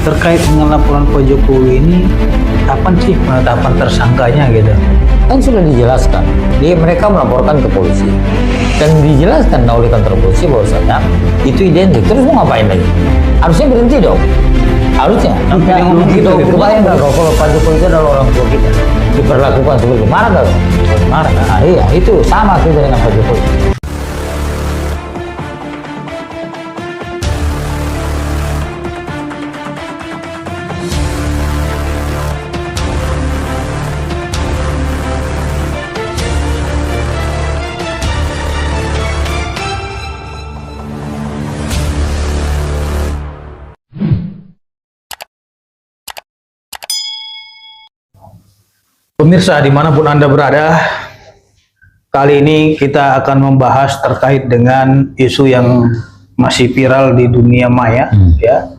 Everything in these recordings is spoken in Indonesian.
terkait dengan laporan Pak Jokowi ini, kapan sih penetapan tersangkanya gitu? Kan sudah dijelaskan, mereka melaporkan ke polisi dan dijelaskan oleh kantor polisi bahwasanya itu identik. Terus mau ngapain lagi? Harusnya berhenti dong. Harusnya. Sampai dia ngomong gitu. Kebayang nggak kalau Pak Jokowi itu adalah orang tua kita diperlakukan seperti itu? Marah nggak? Marah. Nah, iya, itu sama kita dengan Pak Jokowi. Pemirsa dimanapun Anda berada, kali ini kita akan membahas terkait dengan isu yang masih viral di dunia maya, ya,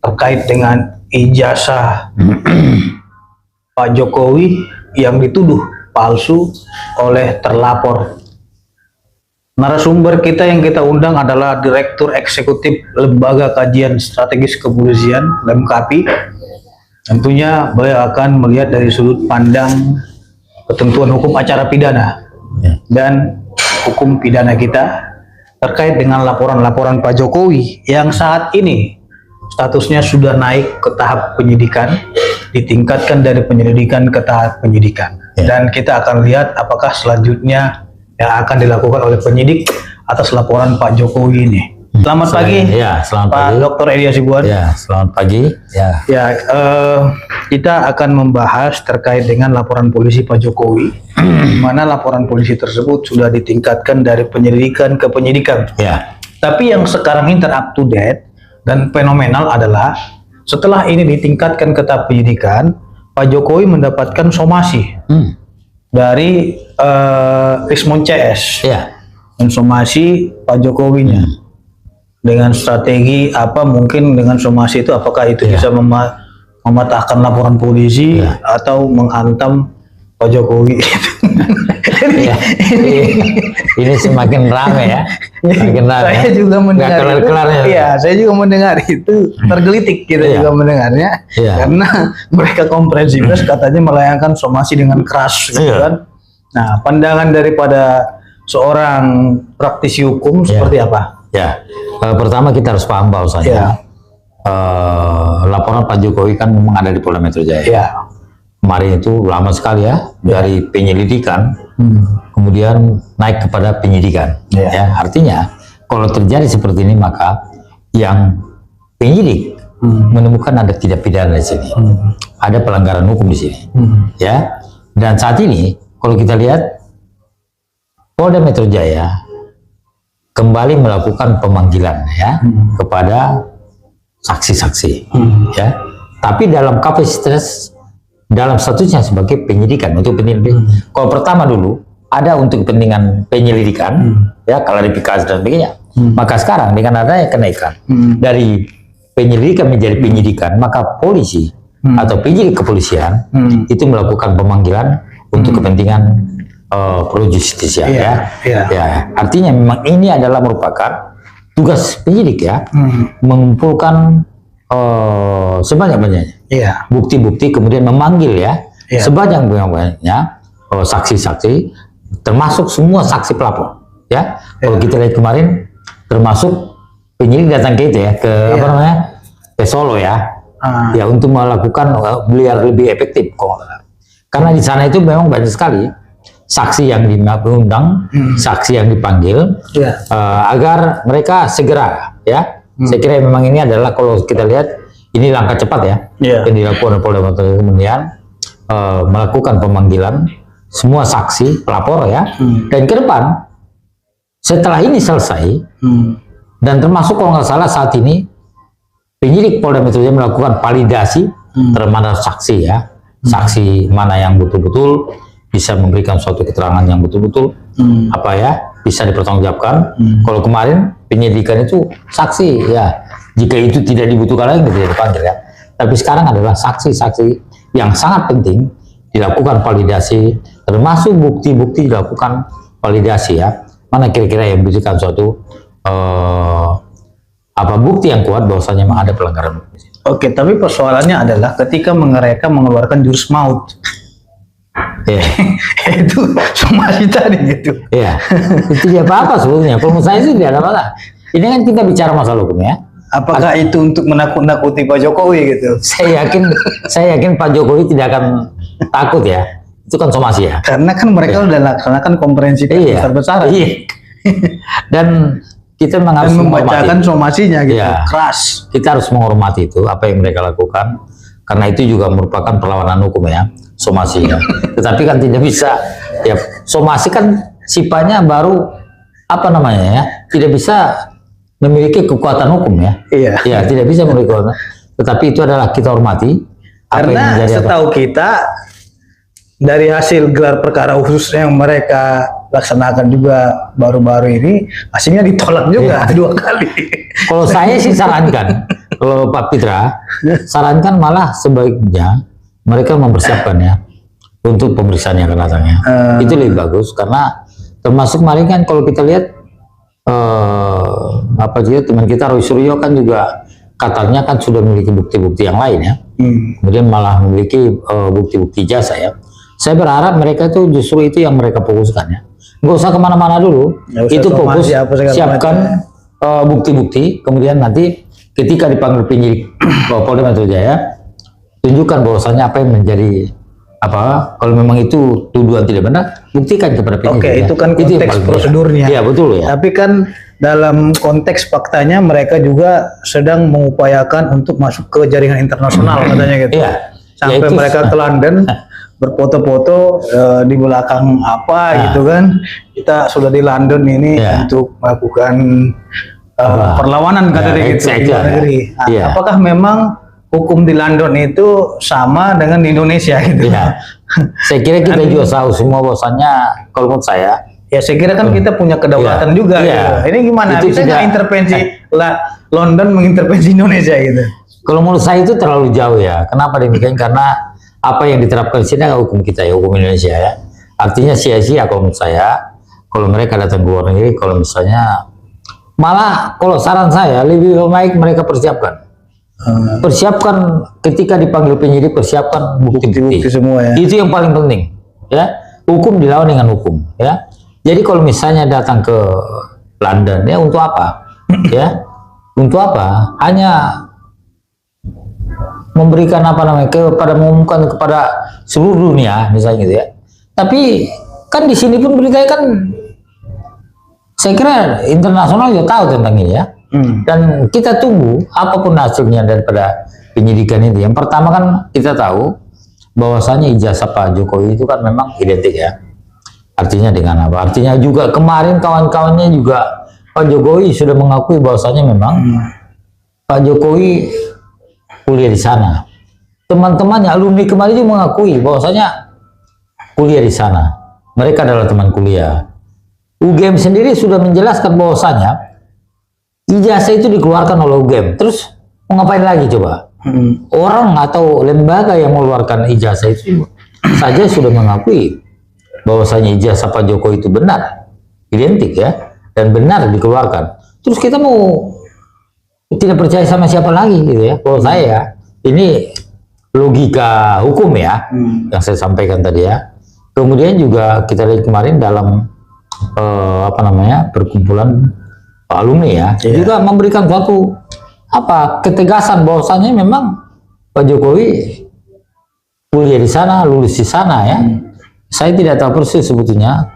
terkait dengan ijazah Pak Jokowi yang dituduh palsu oleh terlapor. Narasumber kita yang kita undang adalah Direktur Eksekutif Lembaga Kajian Strategis Kepolisian (LEMKAPI). Tentunya beliau akan melihat dari sudut pandang ketentuan hukum acara pidana dan hukum pidana kita terkait dengan laporan-laporan Pak Jokowi yang saat ini statusnya sudah naik ke tahap penyidikan, ditingkatkan dari penyelidikan ke tahap penyidikan. Dan kita akan lihat apakah selanjutnya yang akan dilakukan oleh penyidik atas laporan Pak Jokowi ini. Selamat pagi, selamat Pak pagi. Dr. Edi Hasibuan. Selamat pagi. Kita akan membahas terkait dengan laporan polisi Pak Jokowi, di mana laporan polisi tersebut sudah ditingkatkan dari penyelidikan ke penyidikan. Tapi yang sekarang ini up to date dan fenomenal adalah setelah ini ditingkatkan ke tahap penyidikan, Pak Jokowi mendapatkan somasi dari Rismon CS, somasi Pak Jokowinya. Dengan strategi apa, mungkin dengan somasi itu apakah itu bisa mematahkan laporan polisi atau menghantam Pak Jokowi. Ini semakin ramai ya. Semakin ramai. Saya juga mendengar itu. Saya juga mendengar itu, tergelitik kita juga mendengarnya. Karena mereka komprehensif katanya melayangkan somasi dengan keras gitu kan. Nah, pandangan daripada seorang praktisi hukum seperti apa? Pertama kita harus paham bahwasanya laporan Pak Jokowi kan memang ada di Polda Metro Jaya. Kemarin itu lama sekali dari penyelidikan, kemudian naik kepada penyidikan. Artinya kalau terjadi seperti ini maka yang penyidik menemukan ada tindak pidana di sini, ada pelanggaran hukum di sini. Dan saat ini kalau kita lihat Polda Metro Jaya kembali melakukan pemanggilan kepada saksi-saksi, tapi dalam kapasitas dalam statusnya sebagai penyidikan untuk penyelidikan. Kalau pertama dulu ada untuk kepentingan penyelidikan, klarifikasi dan sebagainya. Maka sekarang dengan adanya kenaikan dari penyelidikan menjadi penyidikan, maka polisi atau penyidik kepolisian itu melakukan pemanggilan untuk kepentingan pro justisia. Artinya memang ini adalah merupakan tugas penyidik mengumpulkan sebanyak-banyaknya bukti-bukti, kemudian memanggil sebanyak-banyaknya saksi-saksi, termasuk semua saksi pelapor. Kalau kita lihat kemarin termasuk penyidik datang ke itu ke Solo untuk melakukan biar lebih efektif karena di sana itu memang banyak sekali saksi yang diundang, saksi yang dipanggil, agar mereka segera, saya kira memang ini adalah kalau kita lihat ini langkah cepat yang dilakukan oleh Polda Metro Jaya, kemudian melakukan pemanggilan semua saksi pelapor dan ke depan setelah ini selesai dan termasuk kalau nggak salah saat ini penyidik Polda Metro Jaya melakukan validasi terhadap saksi saksi mana yang betul-betul bisa memberikan suatu keterangan yang betul-betul bisa dipertanggungjawabkan. Kalau kemarin penyidikan itu saksi jika itu tidak dibutuhkan lagi tidak dipanggil tapi sekarang adalah saksi-saksi yang sangat penting dilakukan validasi, termasuk bukti-bukti dilakukan validasi mana kira-kira yang memberikan suatu bukti yang kuat bahwasanya memang ada pelanggaran hukum. Oke, tapi persoalannya adalah ketika mereka mengeluarkan jurus maut. Ya. Itu somasi tadi gitu. Iya. Itu tidak apa-apa sebetulnya. Kalau menurut saya sih tidak ada masalah. Ini kan kita bicara masalah hukum ya. Apakah itu untuk menakut-nakuti Pak Jokowi gitu? Saya yakin Pak Jokowi tidak akan takut ya. Itu kan somasi ya. Karena kan mereka udah laksanakan konferensi besar-besaran. Iya. Dan kita memang harus membacakan somasinya gitu. Ya. Keras. Kita harus menghormati itu apa yang mereka lakukan. Karena itu juga merupakan perlawanan hukum ya, somasi ya. Tetapi kan tidak bisa ya, somasi kan sifatnya baru apa namanya ya, tidak bisa memiliki kekuatan hukum ya. Iya. Ya, tidak bisa memiliki kekuatan. Tetapi itu adalah kita hormati. Karena setahu kita dari hasil gelar perkara khusus yang mereka laksanakan juga baru-baru ini, hasilnya ditolak juga 2 kali. Kalau saya sih sarankan, kalau Pak Pitra, sarankan malah sebaiknya mereka mempersiapkan ya untuk pemeriksaan yang akan datangnya. Itu lebih bagus karena termasuk kemarin kan kalau kita lihat teman kita Roy Suryo kan juga katanya kan sudah memiliki bukti-bukti yang lain ya. Kemudian malah memiliki bukti-bukti jasa ya. Saya berharap mereka itu justru itu yang mereka fokuskan ya. Nggak usah kemana-mana dulu, itu fokus siapkan bukti-bukti, kemudian nanti ketika dipanggil penyidik Polda Metro Jaya, tunjukkan bahwasannya apa yang menjadi apa, kalau memang itu tuduhan tidak benar, buktikan kepada penyidik. Oke, ya. itu kan konteks prosedurnya. Iya betul ya. Tapi kan dalam konteks faktanya mereka juga sedang mengupayakan untuk masuk ke jaringan internasional katanya gitu. Iya. Sampai ya, mereka ke London berfoto-foto di belakang apa gitu kan. Kita sudah di London ini untuk melakukan perlawanan katanya gitu di luar negeri. Apakah memang hukum di London itu sama dengan di Indonesia gitu? Ya. Saya kira kita juga tahu semua bahwasannya kalau menurut saya. Ya saya kira kan kita punya kedaulatan juga. Gitu. Ini gimana? Bisa nggak intervensi London mengintervensi Indonesia gitu? Kalau menurut saya itu terlalu jauh ya. Kenapa demikian? Karena apa yang diterapkan di sini adalah hukum kita ya, hukum Indonesia ya. Artinya sia-sia kalau menurut saya. Kalau mereka datang ke luar negeri, kalau misalnya malah kalau saran saya lebih baik mereka persiapkan. Persiapkan ketika dipanggil penyidik, persiapkan bukti-bukti semua ya. Itu yang paling penting ya. Hukum dilawan dengan hukum ya. Jadi kalau misalnya datang ke London ya untuk apa? Ya. Untuk apa? Hanya memberikan apa namanya mengumumkan kepada seluruh dunia misalnya gitu ya. Tapi kan di sini pun beritanya kan saya kira internasional juga tahu tentang ini ya. Dan kita tunggu apapun hasilnya daripada penyidikan ini. Yang pertama kan kita tahu bahwasanya ijazah Pak Jokowi itu kan memang identik ya. Artinya dengan apa? Artinya juga kemarin kawan-kawannya juga Pak Jokowi sudah mengakui bahwasanya memang Pak Jokowi kuliah di sana. Teman-temannya alumni kemarin juga mengakui bahwasanya kuliah di sana. Mereka adalah teman kuliah. UGM sendiri sudah menjelaskan bahwasanya ijazah itu dikeluarkan oleh UGM. Terus mau ngapain lagi coba? Orang atau lembaga yang mengeluarkan ijazah itu saja sudah mengakui bahwasanya ijazah Pak Jokowi itu benar, identik ya, dan benar dikeluarkan. Terus kita mau tidak percaya sama siapa lagi gitu ya? Kalau saya ini logika hukum ya yang saya sampaikan tadi ya. Kemudian juga kita lihat kemarin dalam perkumpulan alumni ya, juga memberikan suatu ketegasan bahwasanya memang Pak Jokowi kuliah di sana, lulus di sana ya. Saya tidak tahu persis sebetulnya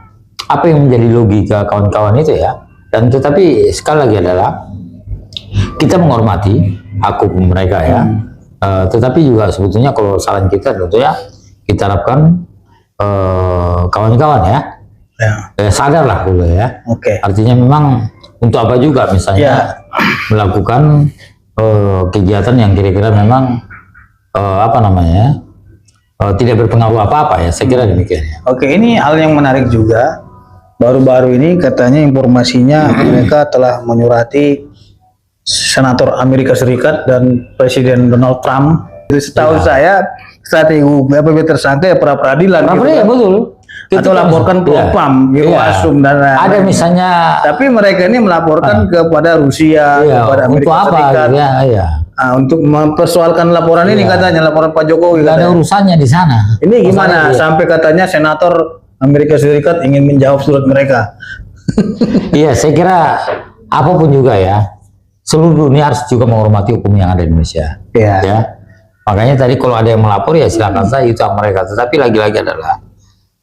apa yang menjadi logika kawan-kawan itu ya. Dan tetapi sekali lagi adalah kita menghormati hak hukum mereka ya. Tetapi juga sebetulnya kalau saran kita tentunya kita harapkan kawan-kawan ya, sadarlah dulu ya. Artinya memang untuk apa juga misalnya melakukan kegiatan yang kira-kira memang tidak berpengaruh apa-apa ya. Saya kira demikian ya. Ini hal yang menarik juga. Baru-baru ini katanya informasinya mereka telah menyurati Senator Amerika Serikat dan Presiden Donald Trump. Setahu saya strategi BPB tersangka ya pra peradilan. Betul. Atau laporkan propam, Asum dan ada misalnya. Tapi mereka ini melaporkan kepada Rusia, kepada Amerika Serikat. untuk mempersoalkan laporan ini katanya, laporan Pak Jokowi. Nggak ada urusannya di sana. Ini gimana? Sampai katanya senator Amerika Serikat ingin menjawab surat mereka. Iya, saya kira apapun juga ya, seluruh dunia harus juga menghormati hukum yang ada di Indonesia. Iya. Ya. Makanya tadi kalau ada yang melapor ya silakan saja, itu hak mereka. Tetapi lagi-lagi adalah,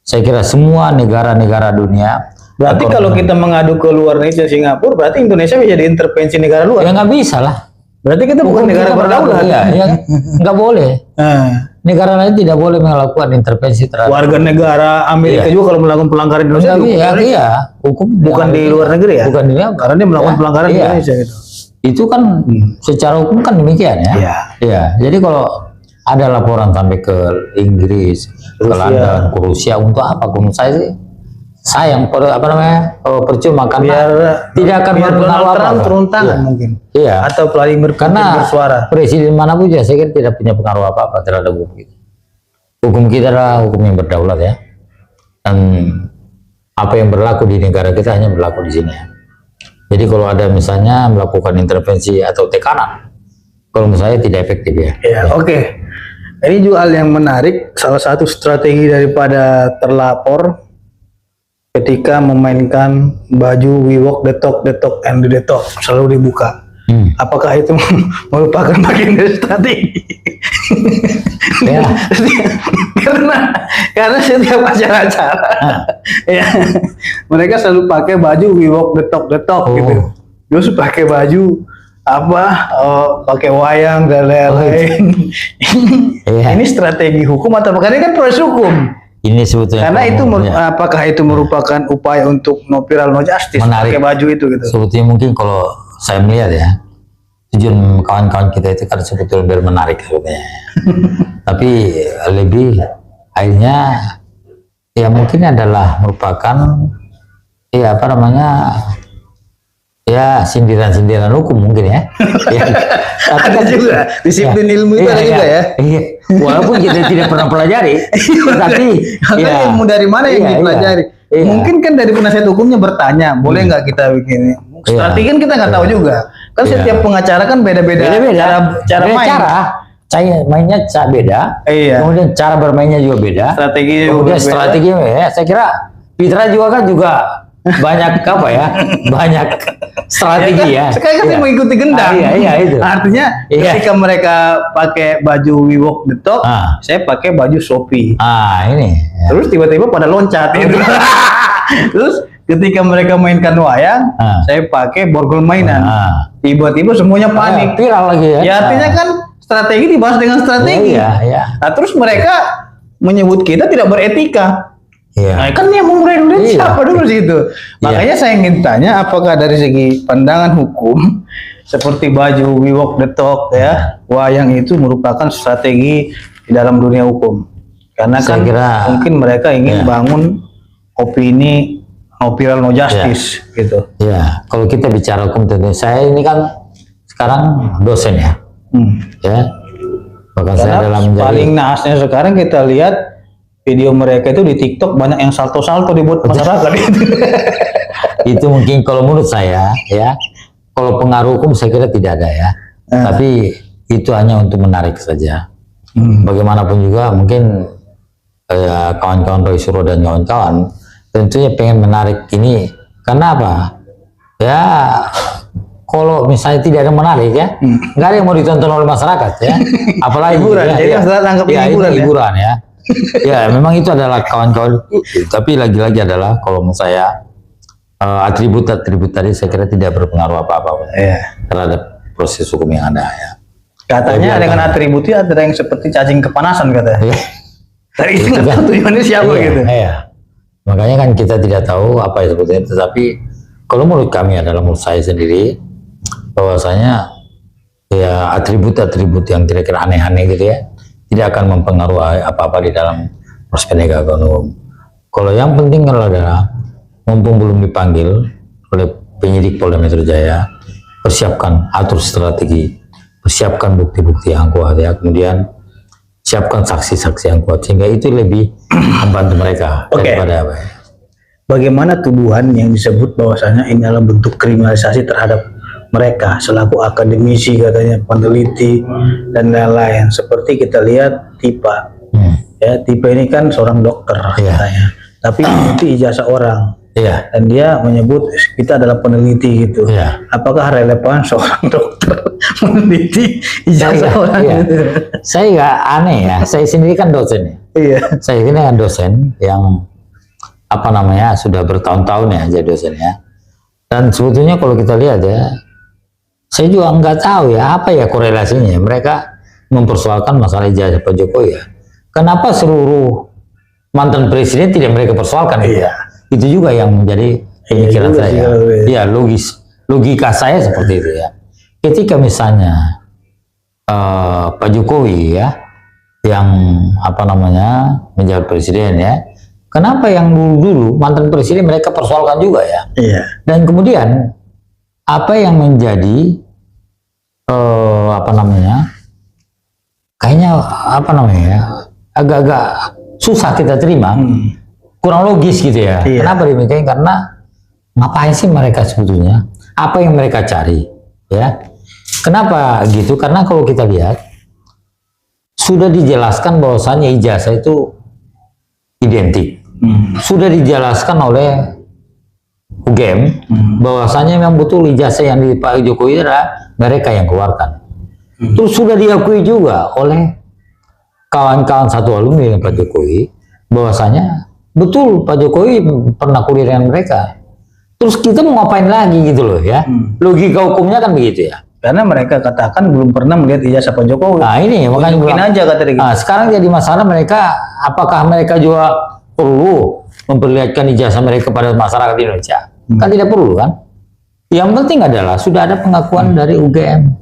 saya kira semua negara-negara dunia. Berarti kalau kita mengadu ke luar negeri, Singapura, berarti Indonesia bisa diintervensi negara luar. Ya nggak bisa lah. Berarti kita bukan negara berdaulat. Ya, nggak boleh. Negara lain tidak boleh melakukan intervensi terhadap warga negara Amerika juga kalau melakukan pelanggaran Indonesia. Iya, hukum bukan di luar negeri ya. Bukan di luar, karena dia melakukan pelanggaran di Indonesia gitu. Itu kan secara hukum kan demikian ya. Iya. Jadi kalau ada laporan sampai ke Inggris, ke London, ke Rusia, untuk apa? Menurut saya sih sayang, percuma karena tidak akan berpengaruh apa-apa. Turun tangan mungkin. Iya. Atau Vladimir Putin bersuara. Presiden manapun ya saya kira tidak punya pengaruh apa-apa terhadap hukum kita. Hukum kita adalah hukum yang berdaulat ya. Dan apa yang berlaku di negara kita hanya berlaku di sini ya. Jadi kalau ada misalnya melakukan intervensi atau tekanan, kalau menurut saya tidak efektif ya. Ya, oke. Ini juga hal yang menarik. Salah satu strategi daripada terlapor ketika memainkan baju we walk the talk and the talk selalu dibuka. Apakah itu merupakan bagian dari strategi? Ya. karena setiap acara-acara ya, mereka selalu pakai baju we walk the talk gitu. Terus pakai baju pakai wayang dan lain-lain. Ini strategi hukum atau karena ini kan proses hukum. Ini sebetulnya karena itu apakah itu merupakan upaya untuk no viral no justice pakai baju itu gitu. Sebetulnya mungkin kalau saya melihat ya, tujuan kawan-kawan kita itu kan sebetulnya biar menarik sebetulnya. Tapi lebih akhirnya ya mungkin adalah merupakan ya ya sindiran-sindiran hukum mungkin ya. Ada juga disiplin ilmu itu ada juga ya. Iya. Walaupun kita tidak pernah pelajari, tapi ilmu dari mana yang dipelajari? Mungkin kan dari penasihat hukumnya bertanya, boleh nggak kita bikin? Strategi kan kita nggak tahu juga. Kan setiap pengacara kan beda-beda cara main. Mainnya beda. Kemudian cara bermainnya juga beda. Kemudian strateginya ya. Saya kira Fitra juga kan banyak banyak strategi ya. Sekarang kan mengikuti gendang. Itu. Artinya ketika mereka pakai baju we walk the talk, saya pakai baju Shopee. Ini. Terus tiba-tiba pada loncat itu. Terus ketika mereka mainkan wayang, saya pakai borgol mainan. Tiba-tiba semuanya panik. Viral lagi ya. Ya artinya kan strategi dibahas dengan strategi. Nah, terus mereka menyebut kita tidak beretika. Nah, kan yang memulai Indonesia siapa dulu sih itu? Makanya saya ingin tanya, apakah dari segi pandangan hukum seperti baju we walk the talk ya, wayang itu merupakan strategi di dalam dunia hukum? Karena saya kira mungkin mereka ingin bangun opini no viral no justice gitu. Ya, kalau kita bicara hukum tentu saya ini kan sekarang dosen ya. Ya. Bahkan saya dalam paling naasnya sekarang kita lihat video mereka itu di TikTok banyak yang salto-salto dibuat masyarakat. Itu mungkin kalau menurut saya ya, kalau pengaruh hukum saya kira tidak ada ya. Tapi itu hanya untuk menarik saja. Bagaimanapun juga mungkin kawan-kawan Roy Suryo dan kawan-kawan tentunya pengen menarik ini karena apa? Ya kalau misalnya tidak ada menarik ya, nggak ada yang mau ditonton oleh masyarakat ya. Apalagi hiburan, hiburan ya. Ya memang itu adalah kawan-kawan, tapi lagi-lagi adalah kalau menurut saya atribut-atribut tadi saya kira tidak berpengaruh apa-apa terhadap proses hukum yang ada ya. Katanya dengan atributnya ada yang seperti cacing kepanasan katanya. Dari itu nggak tahu tujuannya siapa gitu. Makanya kan kita tidak tahu apa yang sebetulnya, tetapi kalau menurut kami adalah menurut saya sendiri bahwasanya ya atribut-atribut yang kira-kira aneh-aneh gitu ya tidak akan mempengaruhi apa-apa di dalam proses penegakan hukum. Kalau yang penting adalah mumpung belum dipanggil oleh penyidik Polda Metro Jaya, persiapkan, atur strategi, persiapkan bukti-bukti yang kuat ya, kemudian siapkan saksi-saksi yang kuat sehingga itu lebih membantu mereka daripada apa ya. Bagaimana tuduhan yang disebut bahwasanya ini adalah bentuk kriminalisasi terhadap mereka selaku akademisi, katanya peneliti dan lain-lain. Seperti kita lihat Tipa, ya Tipa ini kan seorang dokter katanya, tapi itu ijazah orang. Dan dia menyebut kita adalah peneliti gitu. Apakah relevan seorang dokter meneliti ijazah orang gitu? Saya nggak aneh ya. Saya sendiri kan dosen. Saya ini kan dosen yang apa namanya sudah bertahun-tahun ya jadi dosennya. Dan sebetulnya kalau kita lihat ya, saya juga nggak tahu ya apa ya korelasinya. Mereka mempersoalkan masalah ijazah Pak Jokowi ya. Kenapa seluruh mantan presiden tidak mereka persoalkan? Itu juga yang menjadi pemikiran saya. Ya, logika saya seperti itu ya. Ketika misalnya Pak Jokowi ya, yang apa namanya menjadi presiden ya, kenapa yang dulu mantan presiden mereka persoalkan juga ya? Dan kemudian apa yang menjadi apa namanya? Kayaknya apa namanya? Agak-agak susah kita terima. Kurang logis gitu ya. Kenapa demikian? Karena ngapain sih mereka sebetulnya? Apa yang mereka cari? Ya. Kenapa gitu? Karena kalau kita lihat sudah dijelaskan bahwasannya ijazah itu identik. Sudah dijelaskan oleh UGM bahwasannya memang betul ijazah yang di Pak Jokowi adalah mereka yang keluarkan. Terus sudah diakui juga oleh kawan-kawan satu alumni Pak Jokowi bahwasanya betul Pak Jokowi pernah kuliah dengan mereka. Terus kita mau ngapain lagi gitu loh ya. Logika hukumnya kan begitu ya. Karena mereka katakan belum pernah melihat ijazah Pak Jokowi. Nah ini makanya mungkin aja kata dia. Nah, sekarang jadi masalah mereka, apakah mereka juga perlu memperlihatkan ijazah mereka pada masyarakat Indonesia? Kan tidak perlu kan. Yang penting adalah sudah ada pengakuan dari UGM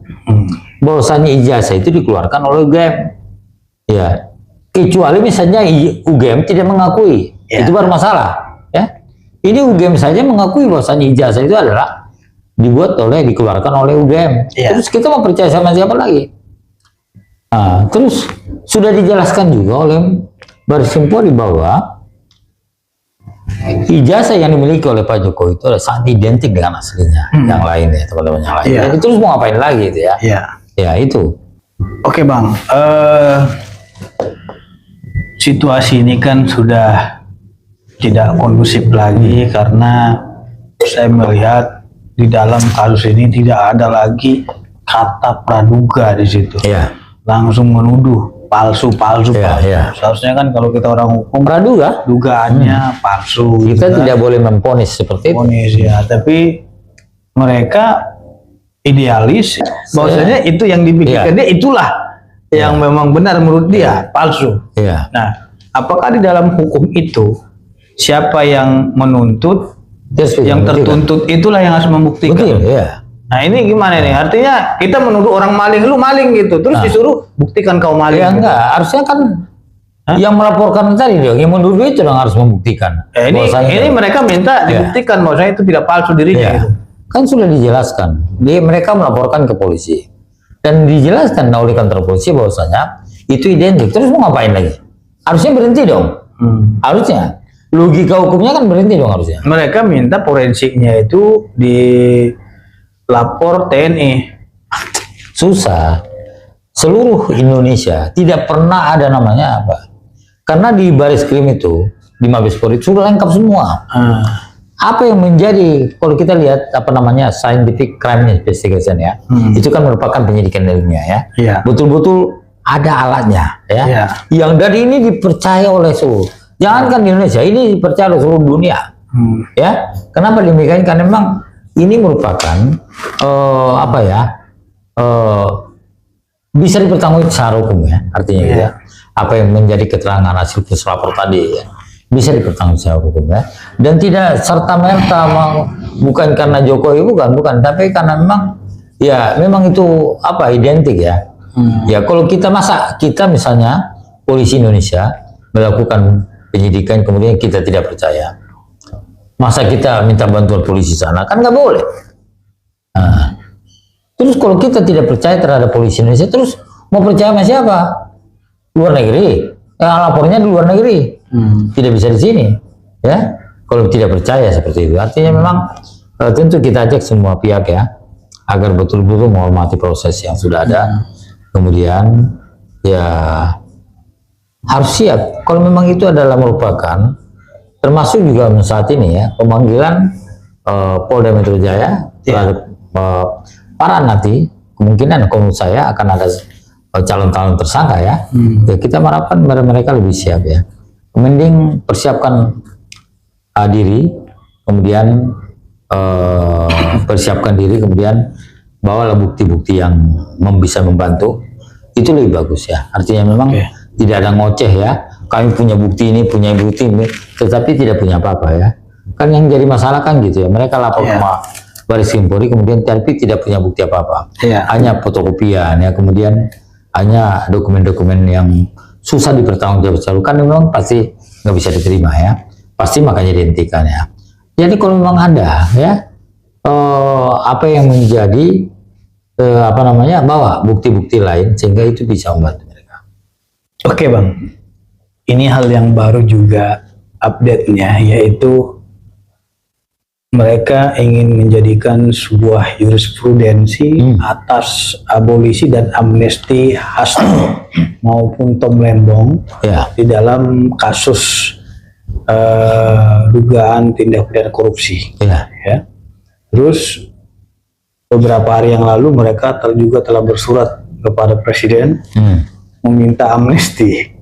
bahwasanya ijazah itu dikeluarkan oleh UGM. Ya. Kecuali misalnya UGM tidak mengakui, itu baru masalah. Ya, ini UGM saja mengakui bahwasanya ijazah itu adalah dikeluarkan oleh UGM. Terus kita mau percaya sama siapa lagi? Nah, terus sudah dijelaskan juga oleh Baris Krim Polri bahwa ijazah yang dimiliki oleh Pak Jokowi itu adalah sangat identik dengan aslinya yang lain ya teman-teman yang lain. Jadi terus mau ngapain lagi itu ya? Ya itu. Oke Bang. Situasi ini kan sudah tidak kondusif lagi karena saya melihat di dalam kasus ini tidak ada lagi kata praduga di situ. Langsung menuduh palsu. Seharusnya kan kalau kita orang hukum praduga, dugaannya palsu. Kita tidak boleh memponis seperti itu. Tapi mereka idealis bahwasanya itu yang dipikirkan dia itulah yang memang benar menurut dia palsu. Nah, apakah di dalam hukum itu siapa yang menuntut, yang tertuntut itulah yang harus membuktikan? Nah ini gimana nih? Artinya kita menuduh orang maling, lu maling gitu, terus disuruh buktikan kau maling. Enggak, harusnya kan yang melaporkan tadi dong, yang menuduh itu dong harus membuktikan. Ini mereka minta dibuktikan bahwasanya itu tidak palsu dirinya. Gitu. Kan sudah dijelaskan, mereka melaporkan ke polisi. Dan dijelaskan oleh kantor polisi bahwasanya itu identik. Terus mau ngapain lagi? Harusnya berhenti dong. Harusnya. Logika hukumnya kan berhenti dong harusnya. Mereka minta forensiknya itu dilapor TNI. Susah. Seluruh Indonesia tidak pernah ada namanya apa. Karena di Baris Krim itu, di Mabes Polri sudah lengkap semua. Apa yang menjadi, kalau kita lihat apa namanya scientific crime investigation ya, itu kan merupakan penyidikan ilmiah ya. Betul-betul ada alatnya ya. Yang dari ini dipercaya oleh seluruh. Jangankan di Indonesia, ini dipercaya oleh seluruh dunia. Ya. Kenapa demikian? Karena memang ini merupakan apa ya? Bisa dipertanggungjawabkan secara hukum ya. Artinya gitu ya. Apa yang menjadi keterangan hasil puslapor tadi ya. Bisa dipertanggungjawabkan hukum ya, dan tidak serta merta bukan karena Jokowi bukan, tapi karena memang itu apa identik ya. Ya kalau kita misalnya polisi Indonesia melakukan penyidikan kemudian kita tidak percaya, masa kita minta bantuan polisi sana kan nggak boleh. Terus kalau kita tidak percaya terhadap polisi Indonesia, terus mau percaya sama siapa? Luar negeri, lapornya di luar negeri. Tidak bisa di sini ya kalau tidak percaya seperti itu. Artinya memang tentu kita ajak semua pihak ya agar betul-betul menghormati proses yang sudah ada. Kemudian ya harus siap kalau memang itu adalah merupakan, termasuk juga saat ini ya, pemanggilan Polda Metro Jaya terhadap para nanti kemungkinan kalau menurut saya akan ada calon-calon tersangka ya. Ya kita harapkan mereka lebih siap ya. Mending persiapkan diri, kemudian persiapkan diri, kemudian bawalah bukti-bukti yang bisa membantu, itu lebih bagus ya. Artinya memang tidak ada ngoceh ya, kami punya bukti ini, punya bukti ini, tetapi tidak punya apa-apa ya. Kan yang jadi masalah kan gitu ya, mereka lapor sama Baris Krim Polri, kemudian tapi tidak punya bukti apa-apa, hanya fotokopian ya, kemudian hanya dokumen-dokumen yang susah dipertanggungjawabkan, kan memang pasti nggak bisa diterima ya, pasti makanya dihentikan ya. Jadi kalau memang ada ya apa yang menjadi bawa bukti-bukti lain sehingga itu bisa membantu mereka. Oke Bang, ini hal yang baru juga update-nya, yaitu mereka ingin menjadikan sebuah jurisprudensi atas abolisi dan amnesti Hasto maupun Tom Lembong di dalam kasus dugaan tindak pidana korupsi. Ya. Terus beberapa hari yang lalu mereka juga telah bersurat kepada Presiden meminta amnesti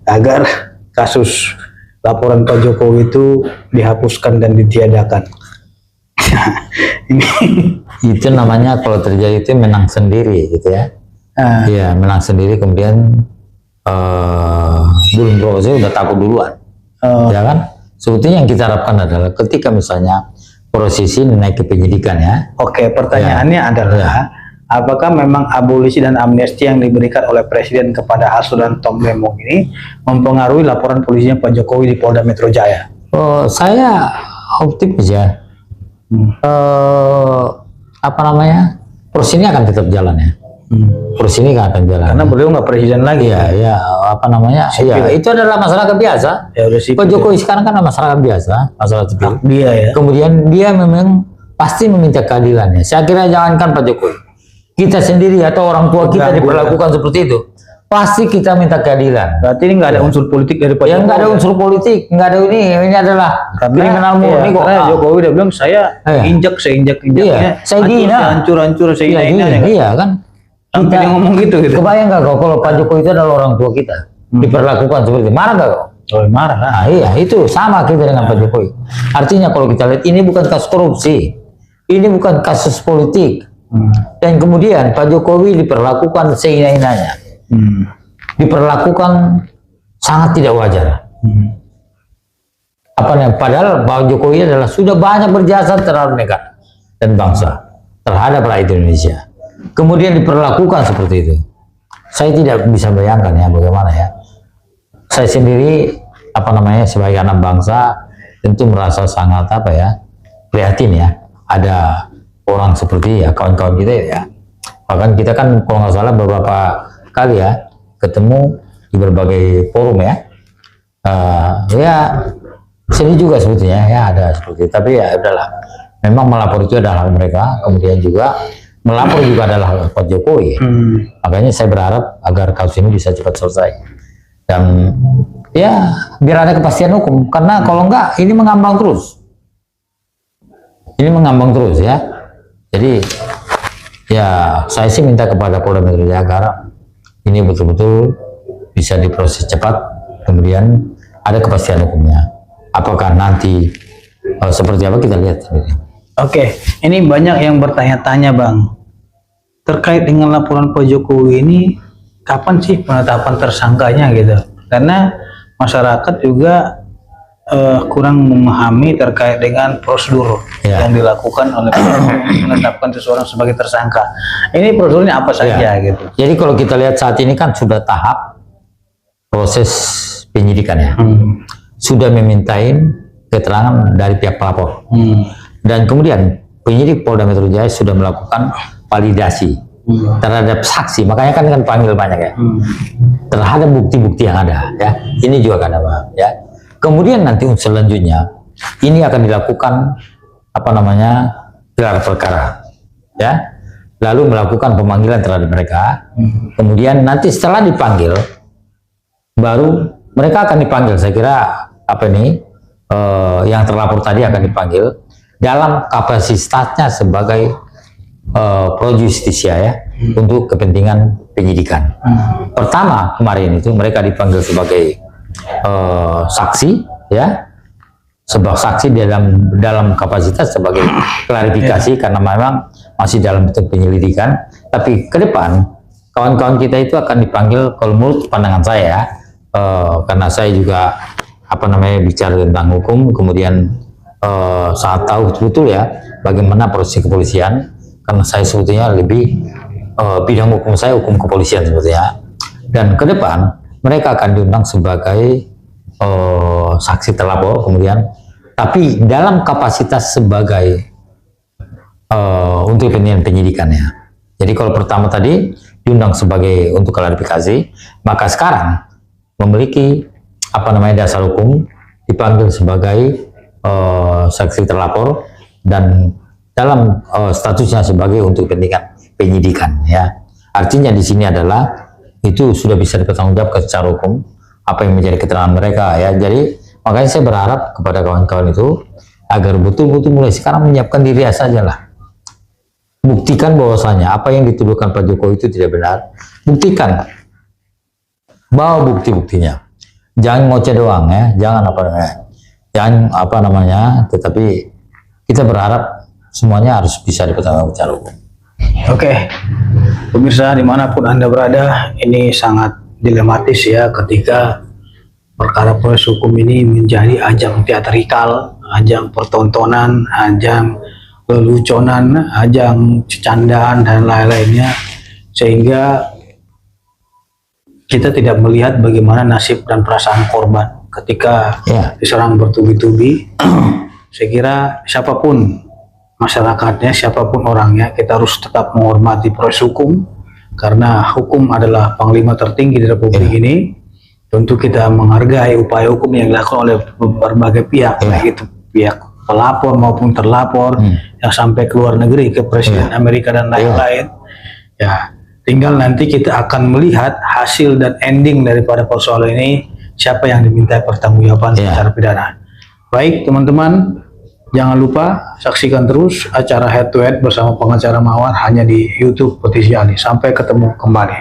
agar kasus laporan Pak Jokowi itu dihapuskan dan ditiadakan. Itu namanya kalau terjadi itu menang sendiri gitu ya. Iya, menang sendiri, kemudian belum proses udah takut duluan. Ya kan? Sebetulnya yang kita harapkan adalah ketika misalnya proses ini naik ke penyidikan ya. Oke, pertanyaannya adalah apakah memang abolisi dan amnesti yang diberikan oleh Presiden kepada Hasto dan Tom Lembong ini mempengaruhi laporan polisinya Pak Jokowi di Polda Metro Jaya? Saya optimis ya. Proses ini akan tetap jalan ya. Proses ini akan jalan. Karena beliau nggak presiden lagi. Ya, itu adalah masyarakat biasa. Ya, Pak Jokowi sekarang kan masyarakat biasa, masalah sipil. Dia ya. Kemudian dia memang pasti meminta keadilannya. Saya kira jangankan Pak Jokowi, kita sendiri atau orang tua kita diperlakukan seperti itu, pasti kita minta keadilan. Berarti ini nggak ada unsur politik dari Pak Jokowi. Nggak ada unsur politik, nggak ada ini adalah kriminal murni kok. Karena Jokowi udah bilang saya injak-injaknya, saya hancur-hancur saya iya kan. Sampai dia ngomong gitu. Kebayang nggak kok kalau Pak Jokowi itu adalah orang tua kita diperlakukan seperti itu, marah nggak kok? Oh, marah lah. Nah, iya, itu sama kita dengan Pak Jokowi. Artinya kalau kita lihat ini bukan kasus korupsi, ini bukan kasus politik. Dan kemudian Pak Jokowi diperlakukan seina-inanya, diperlakukan sangat tidak wajar. Padahal Pak Jokowi adalah sudah banyak berjasa terhadap negara dan bangsa, terhadap rakyat Indonesia. Kemudian diperlakukan seperti itu. Saya tidak bisa bayangkan ya bagaimana ya. Saya sendiri sebagai anak bangsa tentu merasa sangat prihatin ya. Ada orang seperti ya kawan-kawan kita ya. Bahkan kita kan kalau nggak salah beberapa kali ya ketemu di berbagai forum ya. Sini juga sebetulnya ya ada seperti itu. Tapi ya udahlah. Memang melapor itu adalah mereka. Kemudian juga melapor juga adalah Pak Jokowi. Makanya saya berharap agar kasus ini bisa cepat selesai. Dan ya biar ada kepastian hukum. Karena kalau enggak ini mengambang terus. Ini mengambang terus ya. Jadi ya saya sih minta kepada Polda Metro Jaya agar ini betul-betul bisa diproses cepat. Kemudian ada kepastian hukumnya. Apakah nanti seperti apa kita lihat sendiri. Oke, ini banyak yang bertanya-tanya Bang, terkait dengan laporan Pak Jokowi ini, kapan sih penetapan tersangkanya gitu? Karena masyarakat juga kurang memahami terkait dengan prosedur yang dilakukan oleh menetapkan seseorang sebagai tersangka. Ini prosedurnya apa saja gitu? Jadi kalau kita lihat saat ini kan sudah tahap proses penyidikan ya, sudah memintain keterangan dari pihak pelapor. Dan kemudian penyidik Polda Metro Jaya sudah melakukan validasi terhadap saksi, makanya kan panggil banyak ya, terhadap bukti-bukti yang ada ya. Ini juga kan ya. Kemudian nanti selanjutnya ini akan dilakukan gelar perkara ya. lalu melakukan pemanggilan terhadap mereka. Kemudian nanti setelah dipanggil, baru mereka akan dipanggil. Saya kira yang terlapor tadi akan dipanggil dalam kapasitasnya sebagai pro justisia ya, untuk kepentingan penyidikan. Pertama kemarin itu mereka dipanggil sebagai saksi ya, sebagai saksi dalam kapasitas sebagai klarifikasi karena memang masih dalam bentuk penyelidikan. Tapi ke depan kawan-kawan kita itu akan dipanggil, kalau menurut pandangan saya, karena saya juga bicara tentang hukum, kemudian sangat tahu betul-betul ya bagaimana proses kepolisian, karena saya sebetulnya lebih bidang hukum saya hukum kepolisian sebetulnya. Dan ke depan mereka akan diundang sebagai saksi terlapor, kemudian tapi dalam kapasitas sebagai untuk kepentingan penyidikannya. Jadi kalau pertama tadi diundang sebagai untuk klarifikasi, maka sekarang memiliki dasar hukum, dipanggil sebagai saksi terlapor dan dalam statusnya sebagai untuk kepentingan penyidikan ya. Artinya di sini adalah itu sudah bisa dipertanggungjawabkan secara hukum apa yang menjadi keterangan mereka ya. Jadi makanya saya berharap kepada kawan-kawan itu agar betul-betul mulai sekarang menyiapkan diri saja lah. Buktikan bahwasanya apa yang dituduhkan Pak Jokowi itu tidak benar. Buktikan, bawa bukti-buktinya. Jangan ngoceh doang ya, tetapi kita berharap semuanya harus bisa dipertanggungjawabkan secara hukum. Oke, pemirsa dimanapun Anda berada, ini sangat dilematis ya ketika perkara proses hukum ini menjadi ajang teatrikal, ajang pertontonan, ajang leluconan, ajang candaan dan lain-lainnya, sehingga kita tidak melihat bagaimana nasib dan perasaan korban ketika diserang bertubi-tubi. Saya kira siapapun masyarakatnya, siapapun orangnya, kita harus tetap menghormati proses hukum, karena hukum adalah panglima tertinggi di Republik ini. Tentu kita menghargai upaya hukum yang dilakukan oleh berbagai pihak, baik itu pihak pelapor maupun terlapor, yang sampai ke luar negeri, ke Presiden Amerika dan lain-lain. Ya, tinggal nanti kita akan melihat hasil dan ending daripada persoalan ini, siapa yang diminta pertanggungjawaban secara pidana. Baik teman-teman, jangan lupa saksikan terus acara Head to Head bersama pengacara Mawar hanya di YouTube Petisi Ali. Sampai ketemu kembali.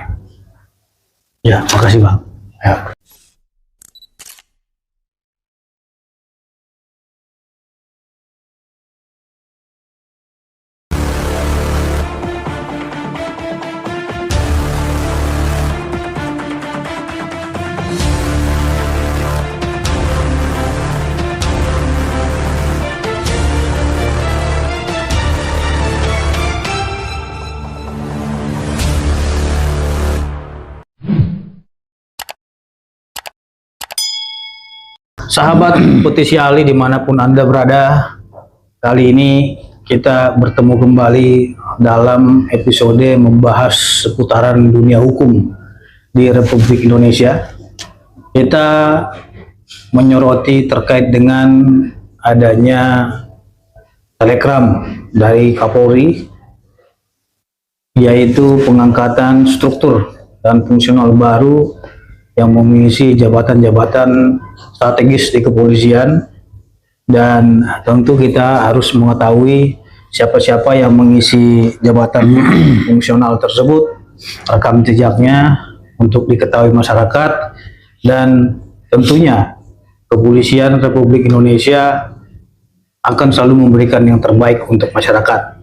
Ya, makasih Bang. Ya. Sahabat Petisi Ali dimanapun Anda berada, kali ini kita bertemu kembali dalam episode membahas seputaran dunia hukum di Republik Indonesia. Kita menyoroti terkait dengan adanya telegram dari Kapolri, yaitu pengangkatan struktur dan fungsional baru yang mengisi jabatan-jabatan strategis di kepolisian. Dan tentu kita harus mengetahui siapa-siapa yang mengisi jabatan fungsional tersebut, rekam jejaknya untuk diketahui masyarakat, dan tentunya kepolisian Republik Indonesia akan selalu memberikan yang terbaik untuk masyarakat.